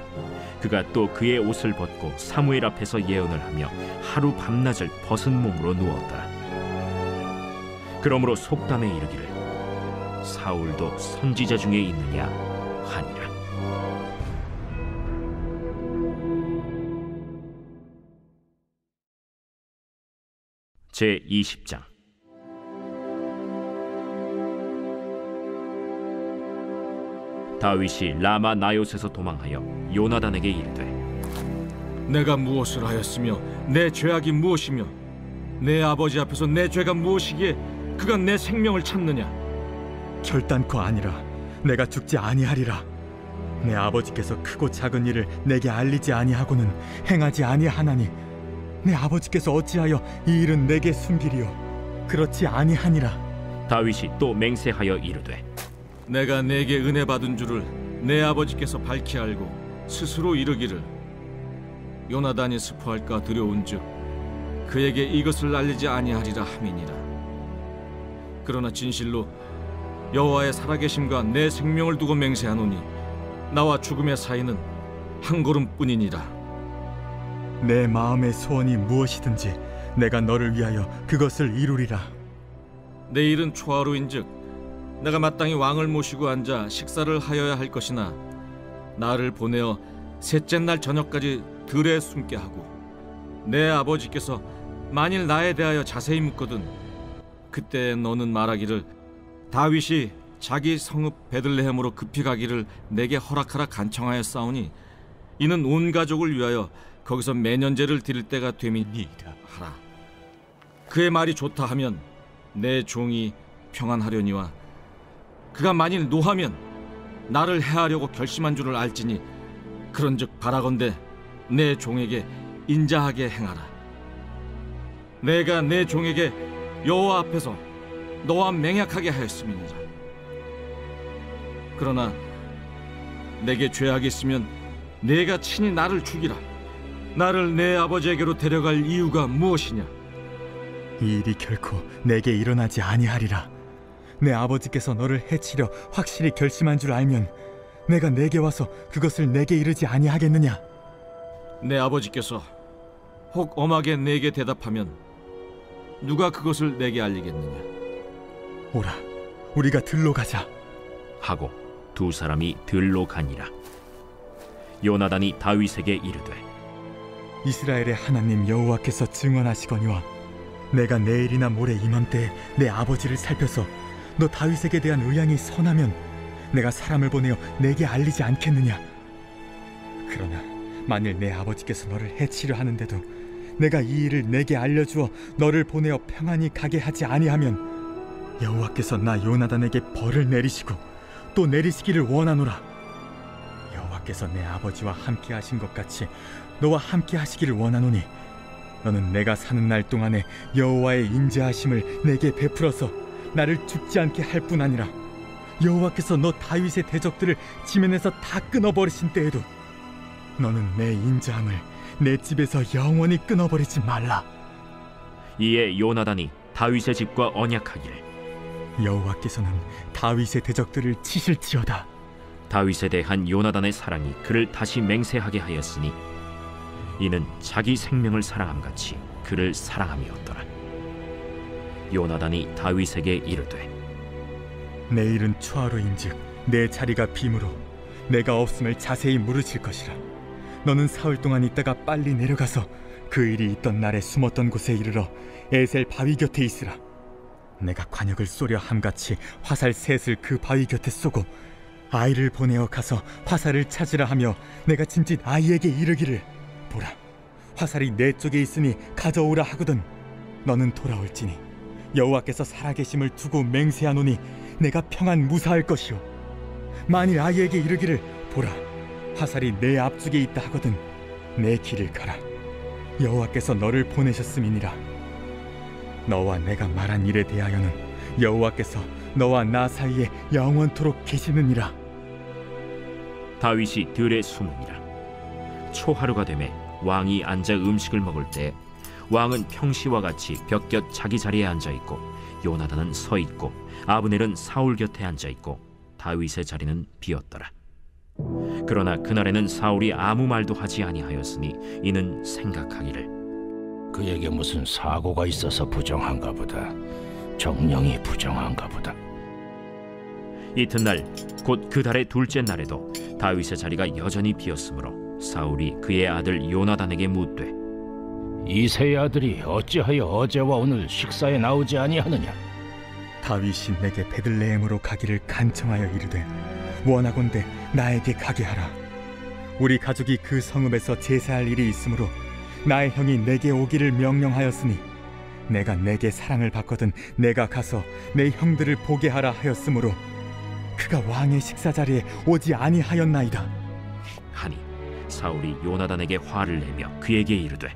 그가 또 그의 옷을 벗고 사무엘 앞에서 예언을 하며 하루 밤낮을 벗은 몸으로 누웠더라. 그러므로 속담에 이르기를 사울도 선지자 중에 있느냐 하니라. 제20장. 다윗이 라마 나요스에서 도망하여 요나단에게 이르되 내가 무엇을 하였으며 내 죄악이 무엇이며 내 아버지 앞에서 내 죄가 무엇이기에 그가 내 생명을 찾느냐? 결단코 아니라 내가 죽지 아니하리라. 내 아버지께서 크고 작은 일을 내게 알리지 아니하고는 행하지 아니하나니 내 아버지께서 어찌하여 이 일은 내게 숨기리요? 그렇지 아니하니라. 다윗이 또 맹세하여 이르되 내가 내게 은혜 받은 줄을 내 아버지께서 밝히 알고 스스로 이르기를 요나단이 스포할까 두려운즉 그에게 이것을 알리지 아니하리라 함이니라. 그러나 진실로 여호와의 살아계심과 내 생명을 두고 맹세하노니 나와 죽음의 사이는 한 걸음뿐이니라. 내 마음의 소원이 무엇이든지 내가 너를 위하여 그것을 이루리라. 내일은 초하루인즉 내가 마땅히 왕을 모시고 앉아 식사를 하여야 할 것이나 나를 보내어 셋째 날 저녁까지 들에 숨게 하고 내 아버지께서 만일 나에 대하여 자세히 묻거든 그때 너는 말하기를 다윗이 자기 성읍 베들레헴으로 급히 가기를 내게 허락하라 간청하였사오니 이는 온 가족을 위하여 거기서 매년제를 드릴 때가 됨이니이다 하라. 그의 말이 좋다 하면 내 종이 평안하려니와 그가 만일 노하면 나를 해하려고 결심한 줄을 알지니 그런즉 바라건대 내 종에게 인자하게 행하라. 내가 내 종에게 여호와 앞에서 너와 맹약하게 하였음이니라. 그러나 내게 죄악이 있으면 내가 친히 나를 죽이라. 나를 내 아버지에게로 데려갈 이유가 무엇이냐? 이 일이 결코 내게 일어나지 아니하리라. 내 아버지께서 너를 해치려 확실히 결심한 줄 알면 내가 내게 와서 그것을 내게 이르지 아니하겠느냐? 내 아버지께서 혹 엄하게 내게 대답하면 누가 그것을 내게 알리겠느냐? 오라, 우리가 들로 가자 하고 두 사람이 들로 가니라. 요나단이 다윗에게 이르되 이스라엘의 하나님 여호와께서 증언하시거니와 내가 내일이나 모레 이맘때에 내 아버지를 살펴서 너 다윗에게 대한 의향이 선하면 내가 사람을 보내어 내게 알리지 않겠느냐? 그러나 만일 내 아버지께서 너를 해치려 하는데도 내가 이 일을 내게 알려주어 너를 보내어 평안히 가게 하지 아니하면 여호와께서 나 요나단에게 벌을 내리시고 또 내리시기를 원하노라. 여호와께서 내 아버지와 함께 하신 것 같이 너와 함께 하시기를 원하노니 너는 내가 사는 날 동안에 여호와의 인자하심을 내게 베풀어서 나를 죽지 않게 할 뿐 아니라 여호와께서 너 다윗의 대적들을 지면에서 다 끊어버리신 때에도 너는 내 인자함을 내 집에서 영원히 끊어버리지 말라. 이에 요나단이 다윗의 집과 언약하기를 여호와께서는 다윗의 대적들을 치실지어다. 다윗에 대한 요나단의 사랑이 그를 다시 맹세하게 하였으니 이는 자기 생명을 사랑함같이 그를 사랑함이었더라. 요나단이 다윗에게 이르되 내일은 초하루인즉 내 자리가 빔으로 내가 없음을 자세히 물으실 것이라. 너는 사흘 동안 있다가 빨리 내려가서 그 일이 있던 날에 숨었던 곳에 이르러 에셀 바위 곁에 있으라. 내가 관역을 쏘려 함같이 화살 셋을 그 바위 곁에 쏘고 아이를 보내어 가서 화살을 찾으라 하며 내가 짐짓 아이에게 이르기를 보라, 화살이 내 쪽에 있으니 가져오라 하거든 너는 돌아올지니 여호와께서 살아계심을 두고 맹세하노니 내가 평안 무사할 것이요 만일 아이에게 이르기를 보라, 화살이 내 앞쪽에 있다 하거든 내 길을 가라. 여호와께서 너를 보내셨음이니라. 너와 내가 말한 일에 대하여는 여호와께서 너와 나 사이에 영원토록 계시느니라. 다윗이 들에 숨으니라. 초하루가 되매 왕이 앉아 음식을 먹을 때 왕은 평시와 같이 벽곁 자기 자리에 앉아 있고 요나단은 서 있고 아브넬은 사울 곁에 앉아 있고 다윗의 자리는 비었더라. 그러나 그날에는 사울이 아무 말도 하지 아니하였으니 이는 생각하기를 그에게 무슨 사고가 있어서 부정한가 보다. 정령이 부정한가 보다. 이튿날 곧 그 달의 둘째 날에도 다윗의 자리가 여전히 비었으므로 사울이 그의 아들 요나단에게 묻되 이새의 아들이 어찌하여 어제와 오늘 식사에 나오지 아니하느냐? 다윗이 내게 베들레헴으로 가기를 간청하여 이르되 원하건대 나에게 가게 하라. 우리 가족이 그 성읍에서 제사할 일이 있으므로 나의 형이 내게 오기를 명령하였으니 내가 내게 사랑을 받거든 내가 가서 내 형들을 보게 하라 하였으므로 그가 왕의 식사 자리에 오지 아니하였나이다 하니 사울이 요나단에게 화를 내며 그에게 이르되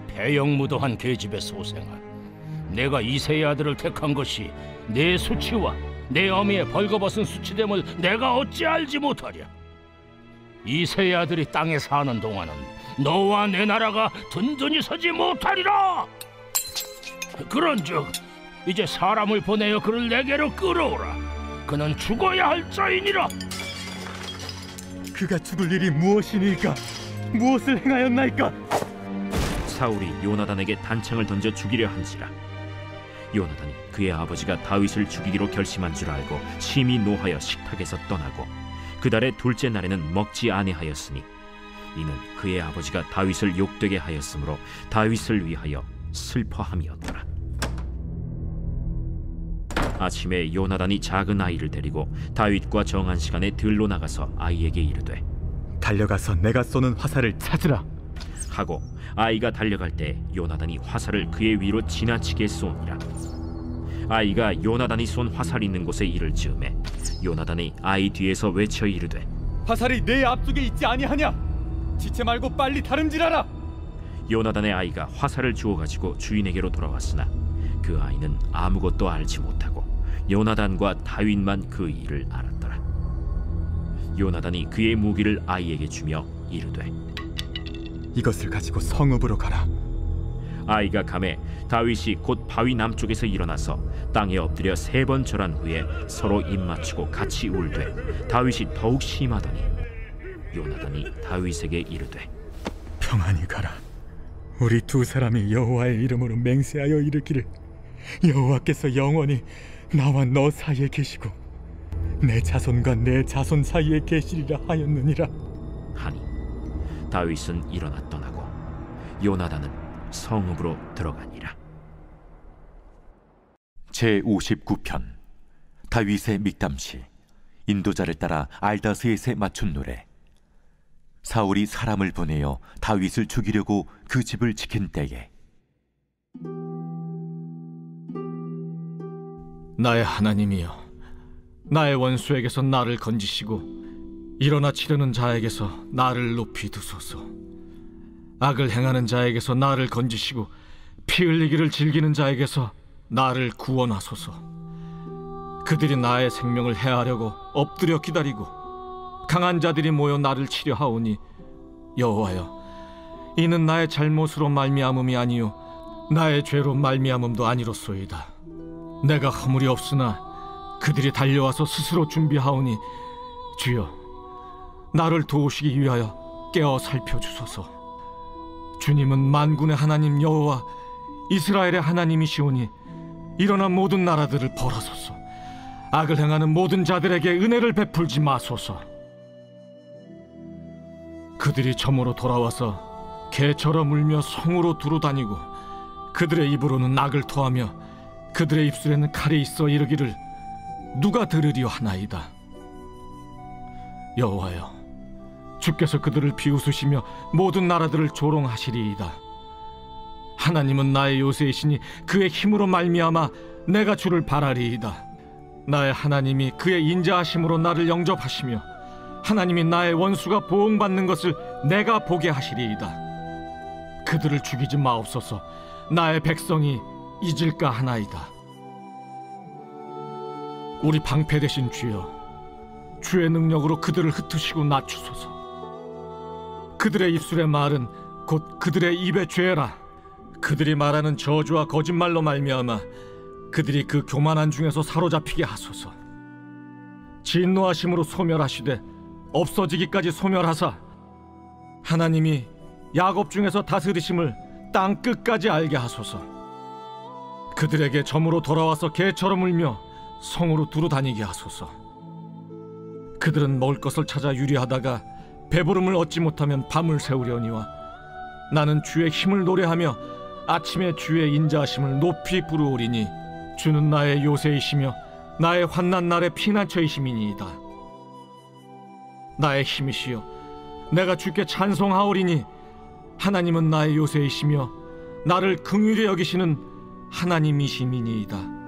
배영무도한 계집의 소생아, 내가 이새의 아들을 택한 것이 내 수치와 내 어미의 벌거벗은 수치됨을 내가 어찌 알지 못하랴? 이새의 아들이 땅에 사는 동안은 너와 내 나라가 든든히 서지 못하리라. 그런즉 이제 사람을 보내어 그를 내게로 끌어오라. 그는 죽어야 할 자이니라. 그가 죽을 일이 무엇이니까? 무엇을 행하였나이까? 사울이 요나단에게 단창을 던져 죽이려 한지라. 요나단이 그의 아버지가 다윗을 죽이기로 결심한 줄 알고 심히 노하여 식탁에서 떠나고 그 달의 둘째 날에는 먹지 아니하였으니 이는 그의 아버지가 다윗을 욕되게 하였으므로 다윗을 위하여 슬퍼함이었더라. 아침에 요나단이 작은 아이를 데리고 다윗과 정한 시간에 들로 나가서 아이에게 이르되 달려가서 내가 쏘는 화살을 찾으라 하고 아이가 달려갈 때 요나단이 화살을 그의 위로 지나치게 쏘니라. 아이가 요나단이 쏜 화살 있는 곳에 이를 즈음에 요나단이 아이 뒤에서 외쳐 이르되 화살이 내 앞쪽에 있지 아니하냐? 지체 말고 빨리 다름질하라. 요나단의 아이가 화살을 주워 가지고 주인에게로 돌아왔으나 그 아이는 아무것도 알지 못하고 요나단과 다윗만 그 일을 알았더라. 요나단이 그의 무기를 아이에게 주며 이르되 이것을 가지고 성읍으로 가라. 아이가 가매 다윗이 곧 바위 남쪽에서 일어나서 땅에 엎드려 3번 절한 후에 서로 입맞추고 같이 울되 다윗이 더욱 심하더니 요나단이 다윗에게 이르되 평안히 가라. 우리 두 사람이 여호와의 이름으로 맹세하여 이르기를 여호와께서 영원히 나와 너 사이에 계시고 내 자손과 내 자손 사이에 계시리라 하였느니라 하니 다윗은 일어나 떠나고 요나단은 성읍으로 들어가니라. 제59편 다윗의 믹담시. 인도자를 따라 알다스에세 맞춘 노래. 사울이 사람을 보내어 다윗을 죽이려고 그 집을 지킨 때에 나의 하나님이여, 나의 원수에게서 나를 건지시고 일어나 치려는 자에게서 나를 높이 두소서. 악을 행하는 자에게서 나를 건지시고 피 흘리기를 즐기는 자에게서 나를 구원하소서. 그들이 나의 생명을 해하려고 엎드려 기다리고 강한 자들이 모여 나를 치려 하오니 여호와여, 이는 나의 잘못으로 말미암음이 아니요 나의 죄로 말미암음도 아니로소이다. 내가 허물이 없으나 그들이 달려와서 스스로 준비하오니 주여, 나를 도우시기 위하여 깨어 살펴주소서. 주님은 만군의 하나님 여호와 이스라엘의 하나님이시오니 일어나 모든 나라들을 벌하소서. 악을 행하는 모든 자들에게 은혜를 베풀지 마소서. 그들이 점으로 돌아와서 개처럼 울며 성으로 두루다니고 그들의 입으로는 악을 토하며 그들의 입술에는 칼이 있어 이르기를 누가 들으리요 하나이다. 여호와여, 주께서 그들을 비웃으시며 모든 나라들을 조롱하시리이다. 하나님은 나의 요새이시니 그의 힘으로 말미암아 내가 주를 바라리이다. 나의 하나님이 그의 인자하심으로 나를 영접하시며 하나님이 나의 원수가 보응받는 것을 내가 보게 하시리이다. 그들을 죽이지 마옵소서. 나의 백성이 잊을까 하나이다. 우리 방패 되신 주여, 주의 능력으로 그들을 흩으시고 낮추소서. 그들의 입술의 말은 곧 그들의 입의 죄라. 그들이 말하는 저주와 거짓말로 말미암아 그들이 그 교만한 중에서 사로잡히게 하소서. 진노하심으로 소멸하시되 없어지기까지 소멸하사 하나님이 야곱 중에서 다스리심을 땅 끝까지 알게 하소서. 그들에게 점으로 돌아와서 개처럼 울며 성으로 두루 다니게 하소서. 그들은 먹을 것을 찾아 유리하다가 배부름을 얻지 못하면 밤을 새우려니와 나는 주의 힘을 노래하며 아침에 주의 인자하심을 높이 부르오리니 주는 나의 요새이시며 나의 환난 날의 피난처이심이니이다. 나의 힘이시여 내가 주께 찬송하오리니 하나님은 나의 요새이시며 나를 긍휼히 여기시는 하나님이심이니이다.